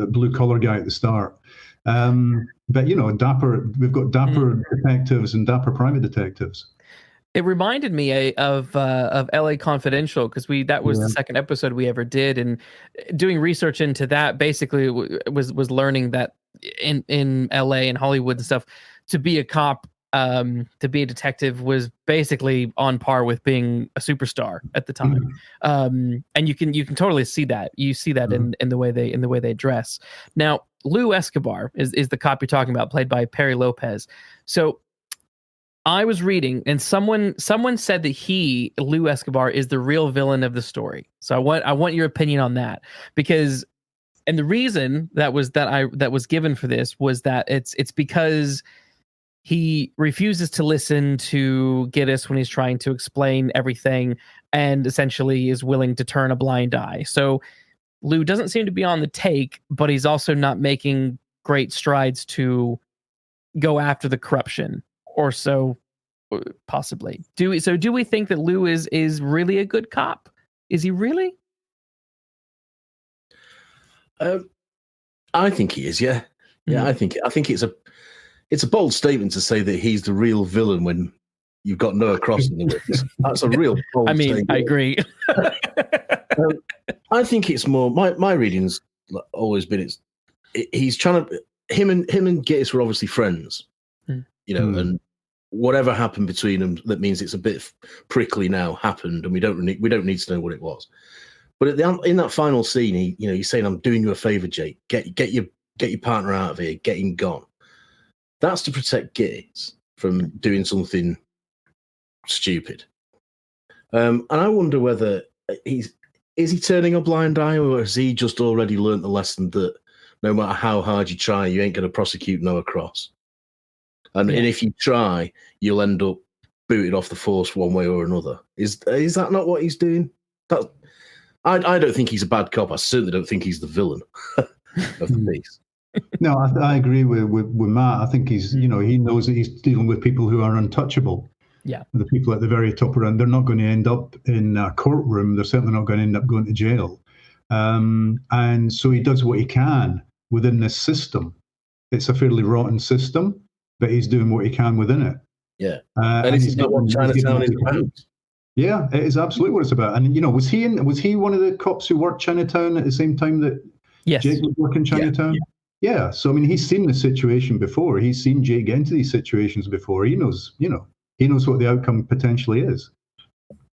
Speaker 2: blue-collar guy at the start. But we've got dapper detectives and dapper private detectives.
Speaker 1: It reminded me of LA Confidential, because that was the second episode we ever did, and doing research into that basically was learning that in LA and Hollywood and stuff, to be a cop, to be a detective was basically on par with being a superstar at the time. And you can totally see that. You see that in the way they dress. Now, Lou Escobar is the cop you're talking about, played by Perry Lopez. So I was reading, and someone said that Lou Escobar is the real villain of the story. So I want your opinion on that, because, and the reason that was given for this was that it's because he refuses to listen to Gittes when he's trying to explain everything, and essentially is willing to turn a blind eye. So Lou doesn't seem to be on the take, but he's also not making great strides to go after the corruption, or so possibly. Do we think that Lou is really a good cop? Is he really?
Speaker 3: I think he is. Yeah. I think it's a bold statement to say that he's the real villain when you've got Noah Cross in the wings. That's a real bold statement.
Speaker 1: I agree.
Speaker 3: I think it's more my reading's always been he's trying to him and Gittes were obviously friends, and whatever happened between them that means it's a bit prickly now happened, and we don't need to know what it was. But in that final scene, he's saying, "I'm doing you a favor, Jake. Get your partner out of here. Get him gone." That's to protect Gittes from doing something stupid. And I wonder whether is he turning a blind eye, or has he just already learnt the lesson that no matter how hard you try, you ain't going to prosecute Noah Cross. And if you try, you'll end up booted off the force one way or another. Is that not what he's doing? I don't think he's a bad cop. I certainly don't think he's the villain of the piece.
Speaker 2: No, I agree with Matt. I think he's, he knows that he's dealing with people who are untouchable.
Speaker 1: Yeah.
Speaker 2: The people at the very top end, they're not going to end up in a courtroom. They're certainly not going to end up going to jail. And so he does what he can within this system. It's a fairly rotten system, but he's doing what he can within it.
Speaker 3: Yeah. And it's not what Chinatown is about.
Speaker 2: Yeah, it is absolutely what it's about. And, was he one of the cops who worked Chinatown at the same time that Jake was working Chinatown? Yeah. So, I mean, he's seen the situation before. He's seen Jake get into these situations before. He knows, he knows what the outcome potentially is.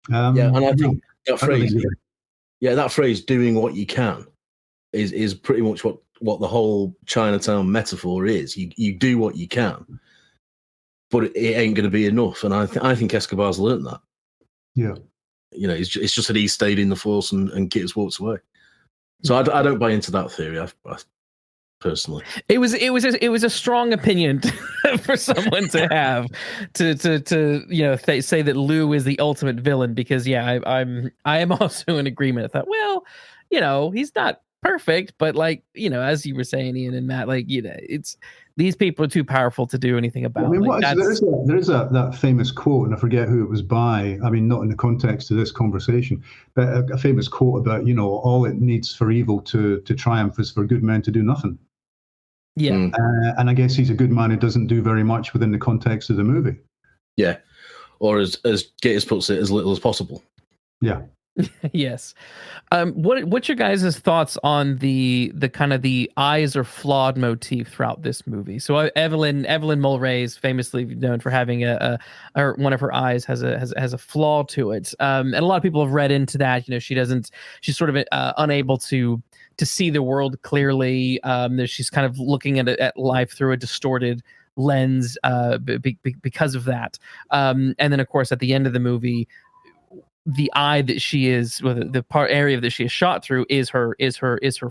Speaker 3: And I think that phrase, doing what you can, is pretty much what the whole Chinatown metaphor is. You do what you can, but it ain't going to be enough. And I think Escobar's learned that.
Speaker 2: Yeah.
Speaker 3: It's just that he stayed in the force and Gittes walked away. So I don't buy into that theory. I personally, it was a strong opinion
Speaker 1: for someone to have to say that Lou is the ultimate villain, because I am also in agreement with that. Well, he's not perfect, but as you were saying, Ian and Matt, it's these people are too powerful to do anything about.
Speaker 2: I mean, there is that famous quote, and I forget who it was by. I mean, not in the context of this conversation, but a famous quote about all it needs for evil to triumph is for good men to do nothing.
Speaker 1: Yeah,
Speaker 2: and I guess he's a good man who doesn't do very much within the context of the movie.
Speaker 3: Yeah, or as Gittes puts it, as little as possible.
Speaker 2: Yeah.
Speaker 1: Yes. What's your guys' thoughts on the kind of the eyes are flawed motif throughout this movie? So Evelyn Mulray is famously known for having one of her eyes has a flaw to it, and a lot of people have read into that. She's sort of unable to see the world clearly. She's kind of looking at life through a distorted lens because of that. And then of course at the end of the movie, the eye that she is, well, the part area that she is shot through is her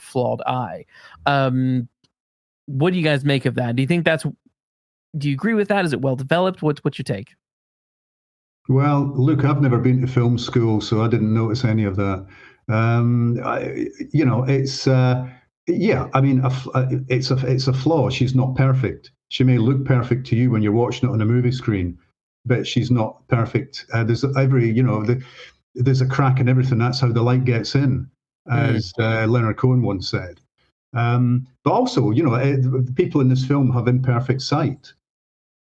Speaker 1: flawed eye. What do you guys make of that? Do you agree with that? Is it well developed? What's your take?
Speaker 2: Well, look, I've never been to film school, so I didn't notice any of that. It's I mean, it's a flaw. She's not perfect. She may look perfect to you when you're watching it on a movie screen, but she's not perfect. There's a crack in everything. That's how the light gets in, as Leonard Cohen once said. But also, the people in this film have imperfect sight.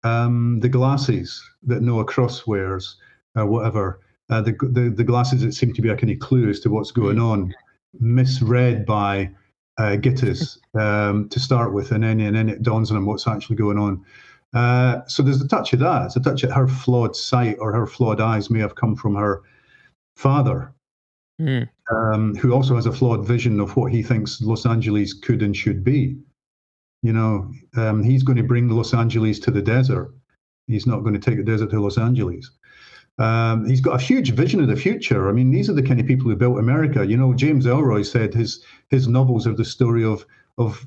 Speaker 2: The glasses that Noah Cross wears, whatever, the glasses that seem to be a kind of clue as to what's going on, misread by Gittes to start with, and then it dawns on him what's actually going on. So there's a touch of that. It's a touch of her flawed sight or her flawed eyes may have come from her father, who also has a flawed vision of what he thinks Los Angeles could and should be. He's going to bring Los Angeles to the desert. He's not going to take the desert to Los Angeles. He's got a huge vision of the future. I mean, these are the kind of people who built America. James Ellroy said his novels are the story of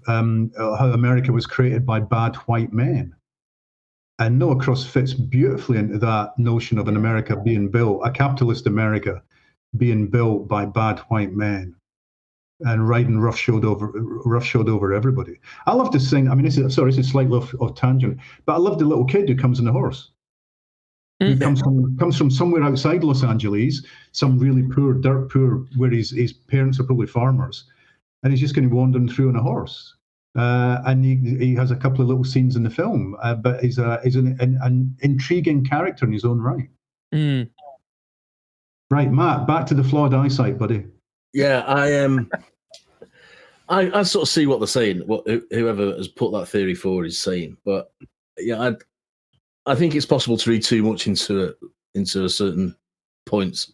Speaker 2: how America was created by bad white men. And Noah Cross fits beautifully into that notion of an America being built, a capitalist America being built by bad white men and riding roughshod over everybody. I love to sing. I mean, this is slightly off tangent, but I love the little kid who comes on the horse. Who comes from somewhere outside Los Angeles, some really poor, dirt poor, where his parents are probably farmers, and he's just going to wandering through on a horse. And he has a couple of little scenes in the film, but he's an intriguing character in his own right. Right, Matt, back to the flawed eyesight, buddy.
Speaker 3: Yeah, I sort of see what they're saying, what whoever has put that theory forward is saying, but yeah, I think it's possible to read too much into a certain points.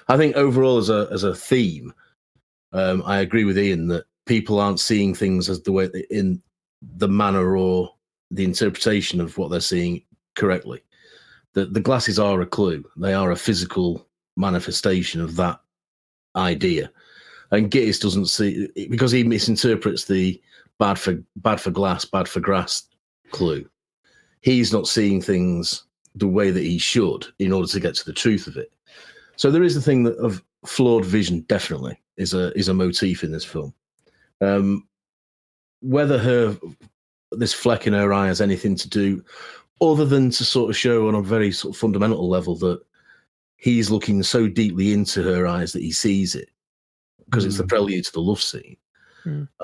Speaker 3: I think overall as a theme, I agree with Ian that people aren't seeing things as the way in the manner or the interpretation of what they're seeing correctly. The glasses are a clue. They are a physical manifestation of that idea. And Gittes doesn't see, because he misinterprets the bad for glass, bad for grass clue. He's not seeing things the way that he should in order to get to the truth of it. So there is the thing of flawed vision. Definitely is a motif in this film. Whether this fleck in her eye has anything to do, other than to sort of show on a very sort of fundamental level that he's looking so deeply into her eyes that he sees it, because it's the prelude to the love scene.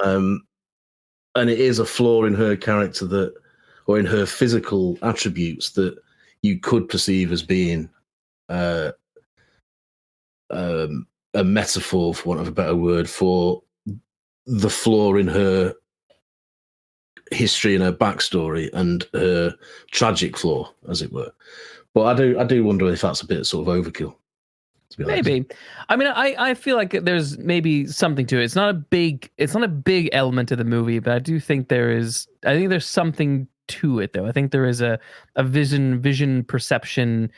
Speaker 3: And it is a flaw in her character or in her physical attributes that you could perceive as being a metaphor, for want of a better word, for the flaw in her history and her backstory and her tragic flaw, as it were. But I do wonder if that's a bit sort of overkill.
Speaker 1: Maybe. I mean, I feel like there's maybe something to it. It's not a big element of the movie, but I do think there's something to it, though. I think there is a vision perception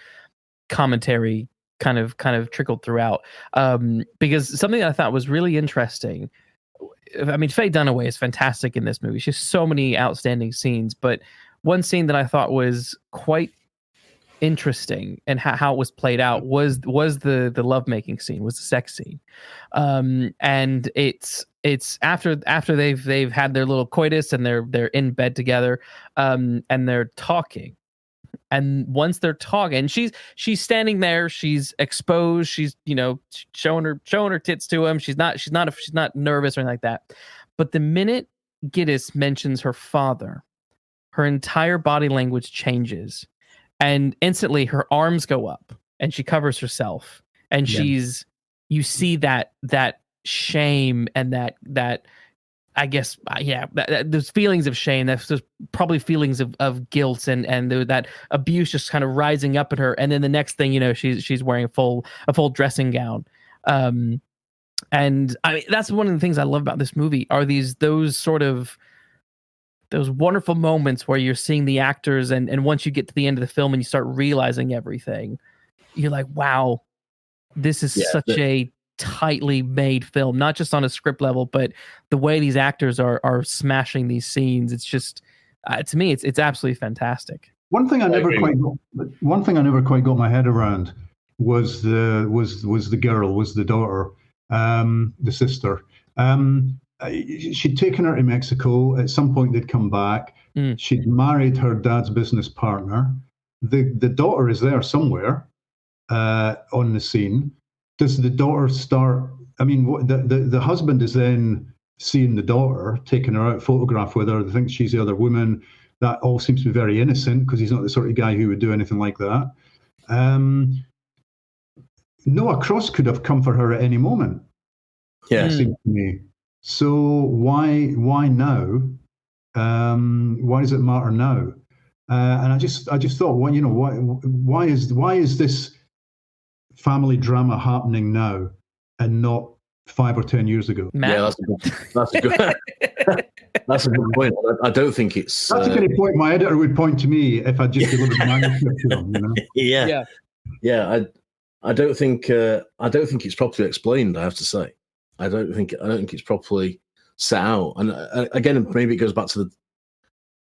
Speaker 1: commentary kind of trickled throughout. Because something that I thought was really interesting. I mean, Faye Dunaway is fantastic in this movie. She has so many outstanding scenes, but one scene that I thought was quite interesting and how it was played out was the lovemaking scene, was the sex scene. And it's after they've had their little coitus and they're in bed together, and they're talking. And once they're talking, she's standing there, she's exposed, she's showing her tits to him. She's not nervous or anything like that. But the minute Gittes mentions her father, her entire body language changes, and instantly her arms go up and she covers herself, and you see that shame and that I guess those feelings of shame, there's probably feelings of guilt and that abuse just kind of rising up at her, and then the next thing you know, she's wearing a full dressing gown. And I mean, that's one of the things I love about this movie are those wonderful moments where you're seeing the actors, and once you get to the end of the film and you start realizing everything, you're like, wow, this is such a tightly made film, not just on a script level, but the way these actors are smashing these scenes. It's just, to me, it's absolutely fantastic.
Speaker 2: One thing I never quite got my head around was the daughter, the sister. She'd taken her to Mexico. At some point, they'd come back. She'd married her dad's business partner. The daughter is there somewhere on the scene. Does the daughter start? I mean, the husband is then seeing the daughter, taking her out, photograph with her. They think she's the other woman. That all seems to be very innocent because he's not the sort of guy who would do anything like that. Noah Cross could have come for her at any moment.
Speaker 3: Yeah,
Speaker 2: it seems to me. So why now? Why does it matter now? And I just thought, well, you know, why is this family drama happening now and not 5 or 10 years ago?
Speaker 1: Matt?
Speaker 3: Yeah, that's a good that's a good point. I don't think it's
Speaker 2: that's the kind of point my editor would point to me if I just delivered the manuscript to them. You know?
Speaker 3: Yeah. I don't think it's properly explained. I have to say, I don't think it's properly set out. And again, maybe it goes back to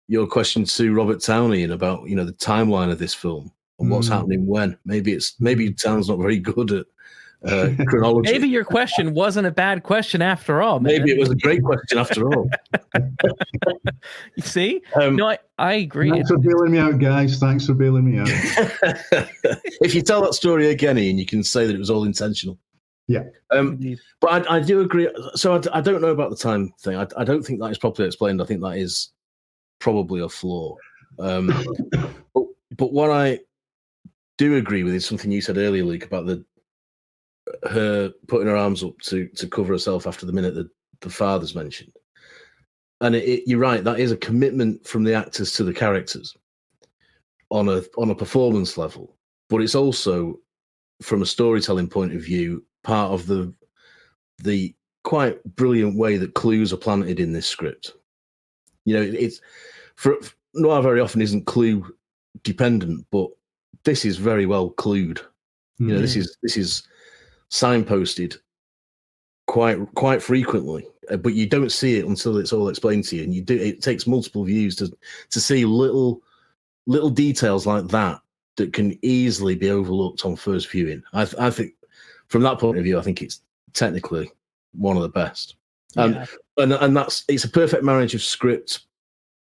Speaker 3: your question to Robert Towne about, you know, the timeline of this film and what's happening when. Maybe Towne's not very good at chronology.
Speaker 1: Maybe your question wasn't a bad question after all, man.
Speaker 3: Maybe it was a great question after all.
Speaker 1: You see? No, I agree.
Speaker 2: Thanks for bailing me out, guys. Thanks for bailing me out.
Speaker 3: If you tell that story again, Ian, you can say that it was all intentional.
Speaker 2: Yeah.
Speaker 3: But I do agree. So I don't know about the time thing. I don't think that is properly explained. I think that is probably a flaw. But what I do agree with is something you said earlier, Luke, about her putting her arms up to cover herself after the minute that the father's mentioned. And you're right, that is a commitment from the actors to the characters on a performance level. But it's also, from a storytelling point of view, part of the quite brilliant way that clues are planted in this script. You know, it's Noir very often isn't clue dependent, but this is very well clued. You know, this is signposted quite frequently, but you don't see it until it's all explained to you, and it takes multiple views to see little details like that can easily be overlooked on first viewing. I think from that point of view, I think it's technically one of the best. And it's a perfect marriage of script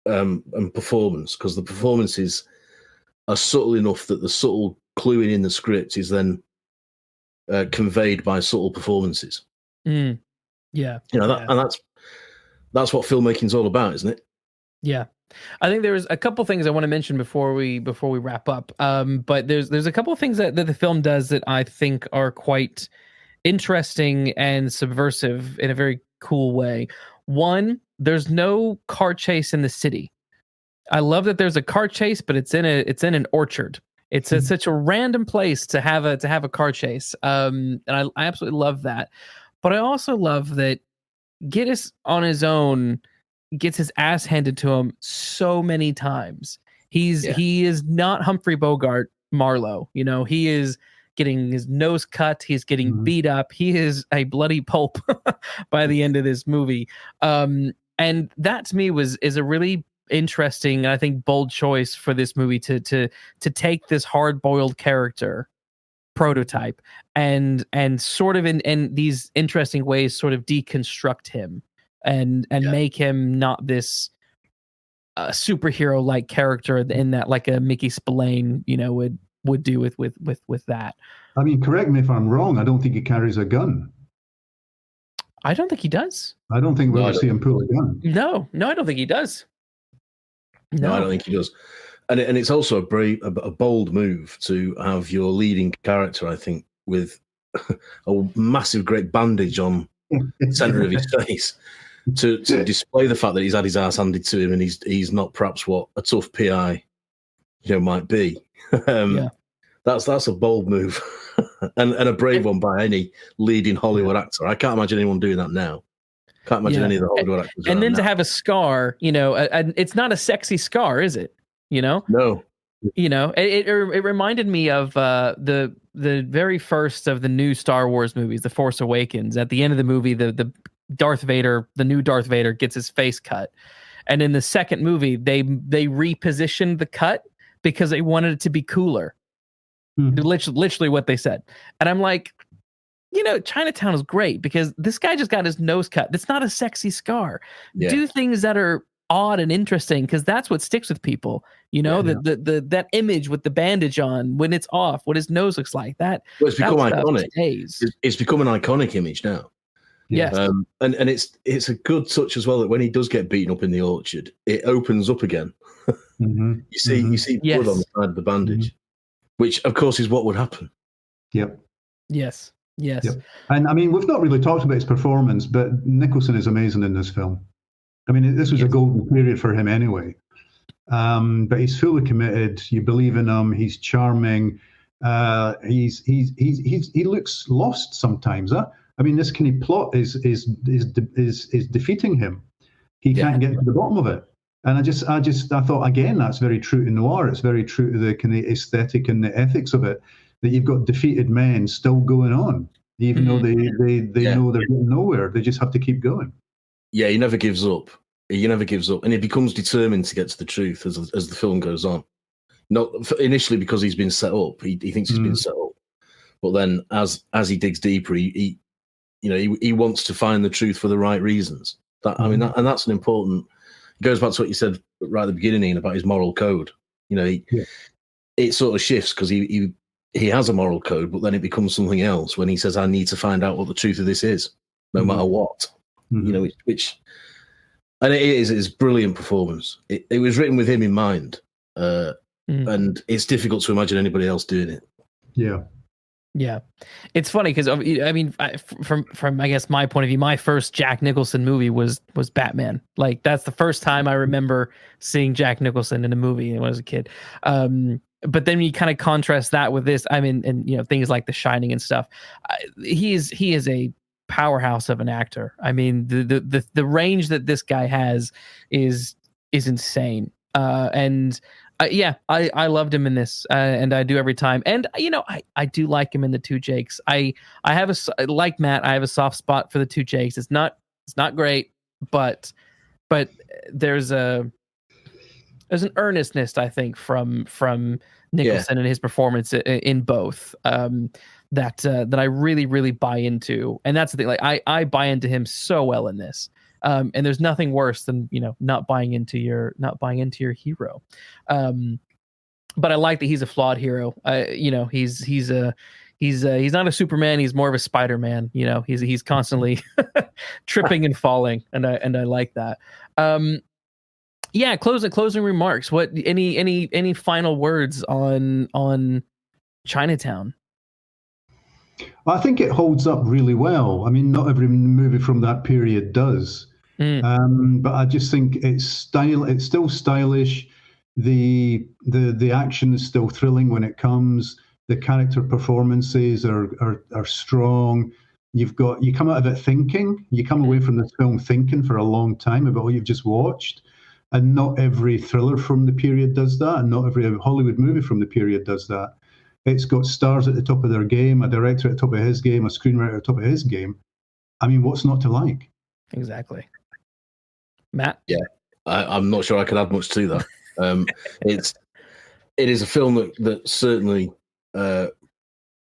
Speaker 3: and performance, because the performances are subtle enough that the subtle cluing in the script is then conveyed by subtle performances.
Speaker 1: Yeah,
Speaker 3: you know, and that's what filmmaking's all about, isn't it?
Speaker 1: Yeah, I think there's a couple things I want to mention before we wrap up. But there's a couple of things that the film does that I think are quite interesting and subversive in a very cool way. One, there's no car chase in the city. I love that there's a car chase, but it's in an orchard. It's such a random place to have a car chase. And I absolutely love that. But I also love that Gittes on his own gets his ass handed to him so many times. He is not Humphrey Bogart Marlowe. You know, he is getting his nose cut. He's getting beat up. He is a bloody pulp by the end of this movie. And that to me is a really interesting and I think bold choice for this movie to take this hard-boiled character prototype and sort of in these interesting ways sort of deconstruct him and make him not this superhero like character in that, like a Mickey Spillane, you know, would do with that.
Speaker 2: I mean, correct me if I'm wrong, I don't think he carries a gun.
Speaker 1: I don't think he does.
Speaker 2: I don't think we'll ever see him pull a gun.
Speaker 1: No, I don't think he does.
Speaker 3: No, I don't think he does. And it's also a bold move to have your leading character, I think, with a massive, great bandage on the centre of his face to display the fact that he's had his ass handed to him and he's not perhaps what a tough PI, might be. That's a bold move and a brave one by any leading Hollywood actor. I can't imagine anyone doing that now. Can't imagine any of the Hollywood actors.
Speaker 1: And then
Speaker 3: now.
Speaker 1: To have a scar, it's not a sexy scar, is it?
Speaker 3: No.
Speaker 1: It reminded me of the very first of the new Star Wars movies, The Force Awakens. At the end of the movie, the new Darth Vader gets his face cut, and in the second movie, they repositioned the cut because they wanted it to be cooler. Literally what they said, and I'm like, Chinatown is great because this guy just got his nose cut. That's not a sexy scar. Yeah. Do things that are odd and interesting because that's what sticks with people. That image with the bandage on when it's off, what his nose looks like. That
Speaker 3: it's become iconic. It's become an iconic image now.
Speaker 1: Yes.
Speaker 3: And it's a good touch as well that when he does get beaten up in the orchard, it opens up again. You see blood on the side of the bandage, which of course is what would happen.
Speaker 2: Yep.
Speaker 1: Yes. Yep.
Speaker 2: And I mean, we've not really talked about his performance, but Nicholson is amazing in this film. I mean, this was a golden period for him anyway. But he's fully committed. You believe in him. He's charming. He looks lost sometimes. Huh? I mean, this kind of plot is defeating him. He can't get to the bottom of it. And I thought again, that's very true to noir. It's very true to the kind of aesthetic and the ethics of it. That you've got defeated men still going on, even though they know they're getting nowhere. They just have to keep going.
Speaker 3: Yeah, he never gives up. He never gives up, and he becomes determined to get to the truth as the film goes on. Not initially because he's been set up. He thinks he's been set up, but then as he digs deeper, he wants to find the truth for the right reasons. I mean, that's an important. It goes back to what you said right at the beginning, Ian, about his moral code. It sort of shifts because he has a moral code, but then it becomes something else when he says, "I need to find out what the truth of this is, no matter what." And it's a brilliant performance. It was written with him in mind, and it's difficult to imagine anybody else doing it.
Speaker 1: Yeah, it's funny because I mean, from I guess my point of view, my first Jack Nicholson movie was Batman. Like that's the first time I remember seeing Jack Nicholson in a movie when I was a kid. But then you kind of contrast that with this. I mean, and things like The Shining and stuff. He is a powerhouse of an actor. I mean, the range that this guy has is insane. I loved him in this, and I do every time. And I do like him in The Two Jakes. I have like Matt. I have a soft spot for The Two Jakes. It's not great, but there's an earnestness, I think, from Nicholson and his performance in both that I really, really buy into. And that's the thing. Like I buy into him so well in this. And there's nothing worse than not buying into your hero. But I like that he's a flawed hero. He's not a Superman. He's more of a Spider-Man. He's constantly tripping and falling, and I like that. Closing remarks. What any final words on Chinatown?
Speaker 2: Well, I think it holds up really well. I mean, not every movie from that period does. But I just think it's still stylish. The action is still thrilling when it comes. The character performances are strong. You come out of it thinking. You come away from this film thinking for a long time about what you've just watched. And not every thriller from the period does that, and not every Hollywood movie from the period does that. It's got stars at the top of their game, a director at the top of his game, a screenwriter at the top of his game. I mean, what's not to like?
Speaker 1: Exactly. Matt?
Speaker 3: Yeah, I'm not sure I can add much to that. It is a film that certainly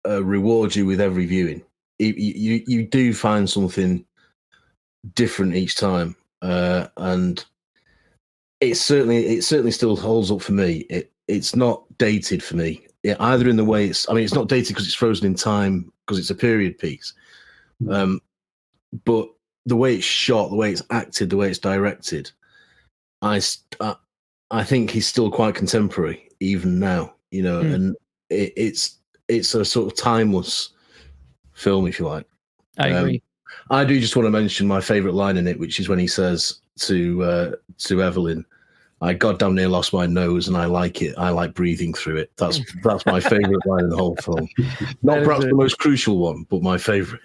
Speaker 3: rewards you with every viewing. You do find something different each time, and it certainly still holds up for me. It's not dated for me, either in the way it's not dated because it's frozen in time because it's a period piece, but the way it's shot, the way it's acted, the way it's directed, I think he's still quite contemporary even now, and it's a sort of timeless film, if you like.
Speaker 1: I agree.
Speaker 3: I do just want to mention my favourite line in it, which is when he says to Evelyn, "I goddamn near lost my nose, and I like it. I like breathing through it." That's my favourite line in the whole film. Not perhaps the most crucial one, but my favourite.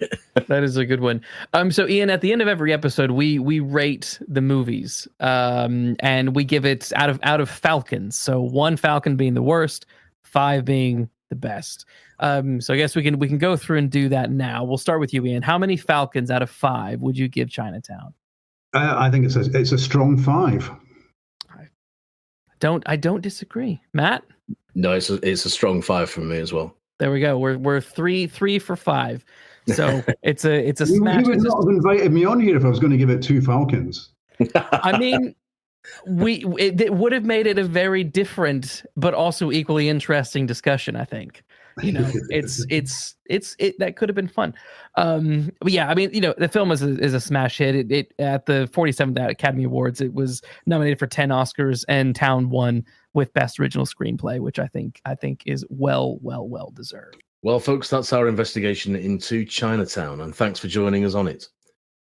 Speaker 1: That is a good one. So Ian, at the end of every episode, we rate the movies, and we give it out of Falcons. So 1 Falcon being the worst, 5 being the best. So I guess we can go through and do that now. We'll start with you, Ian. How many Falcons out of 5 would you give Chinatown?
Speaker 2: I think it's a strong 5.
Speaker 1: I don't disagree, Matt.
Speaker 3: No, it's a strong 5 from me as well.
Speaker 1: There we go. We're 3 for 5. So it's a smash.
Speaker 2: You would not have invited me on here if I was going to give it 2 Falcons.
Speaker 1: I mean, it would have made it a very different but also equally interesting discussion, I think. You know, it's that could have been fun. But yeah, I mean, you know, the film is a smash hit. It at the 47th Academy Awards, it was nominated for 10 Oscars, and Towne won with Best Original Screenplay, which I think is well deserved.
Speaker 3: Well, folks, that's our investigation into Chinatown, and thanks for joining us on it.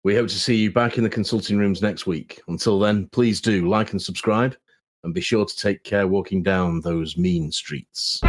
Speaker 3: We hope to see you back in the consulting rooms next week. Until then, please do like and subscribe, and be sure to take care walking down those mean streets.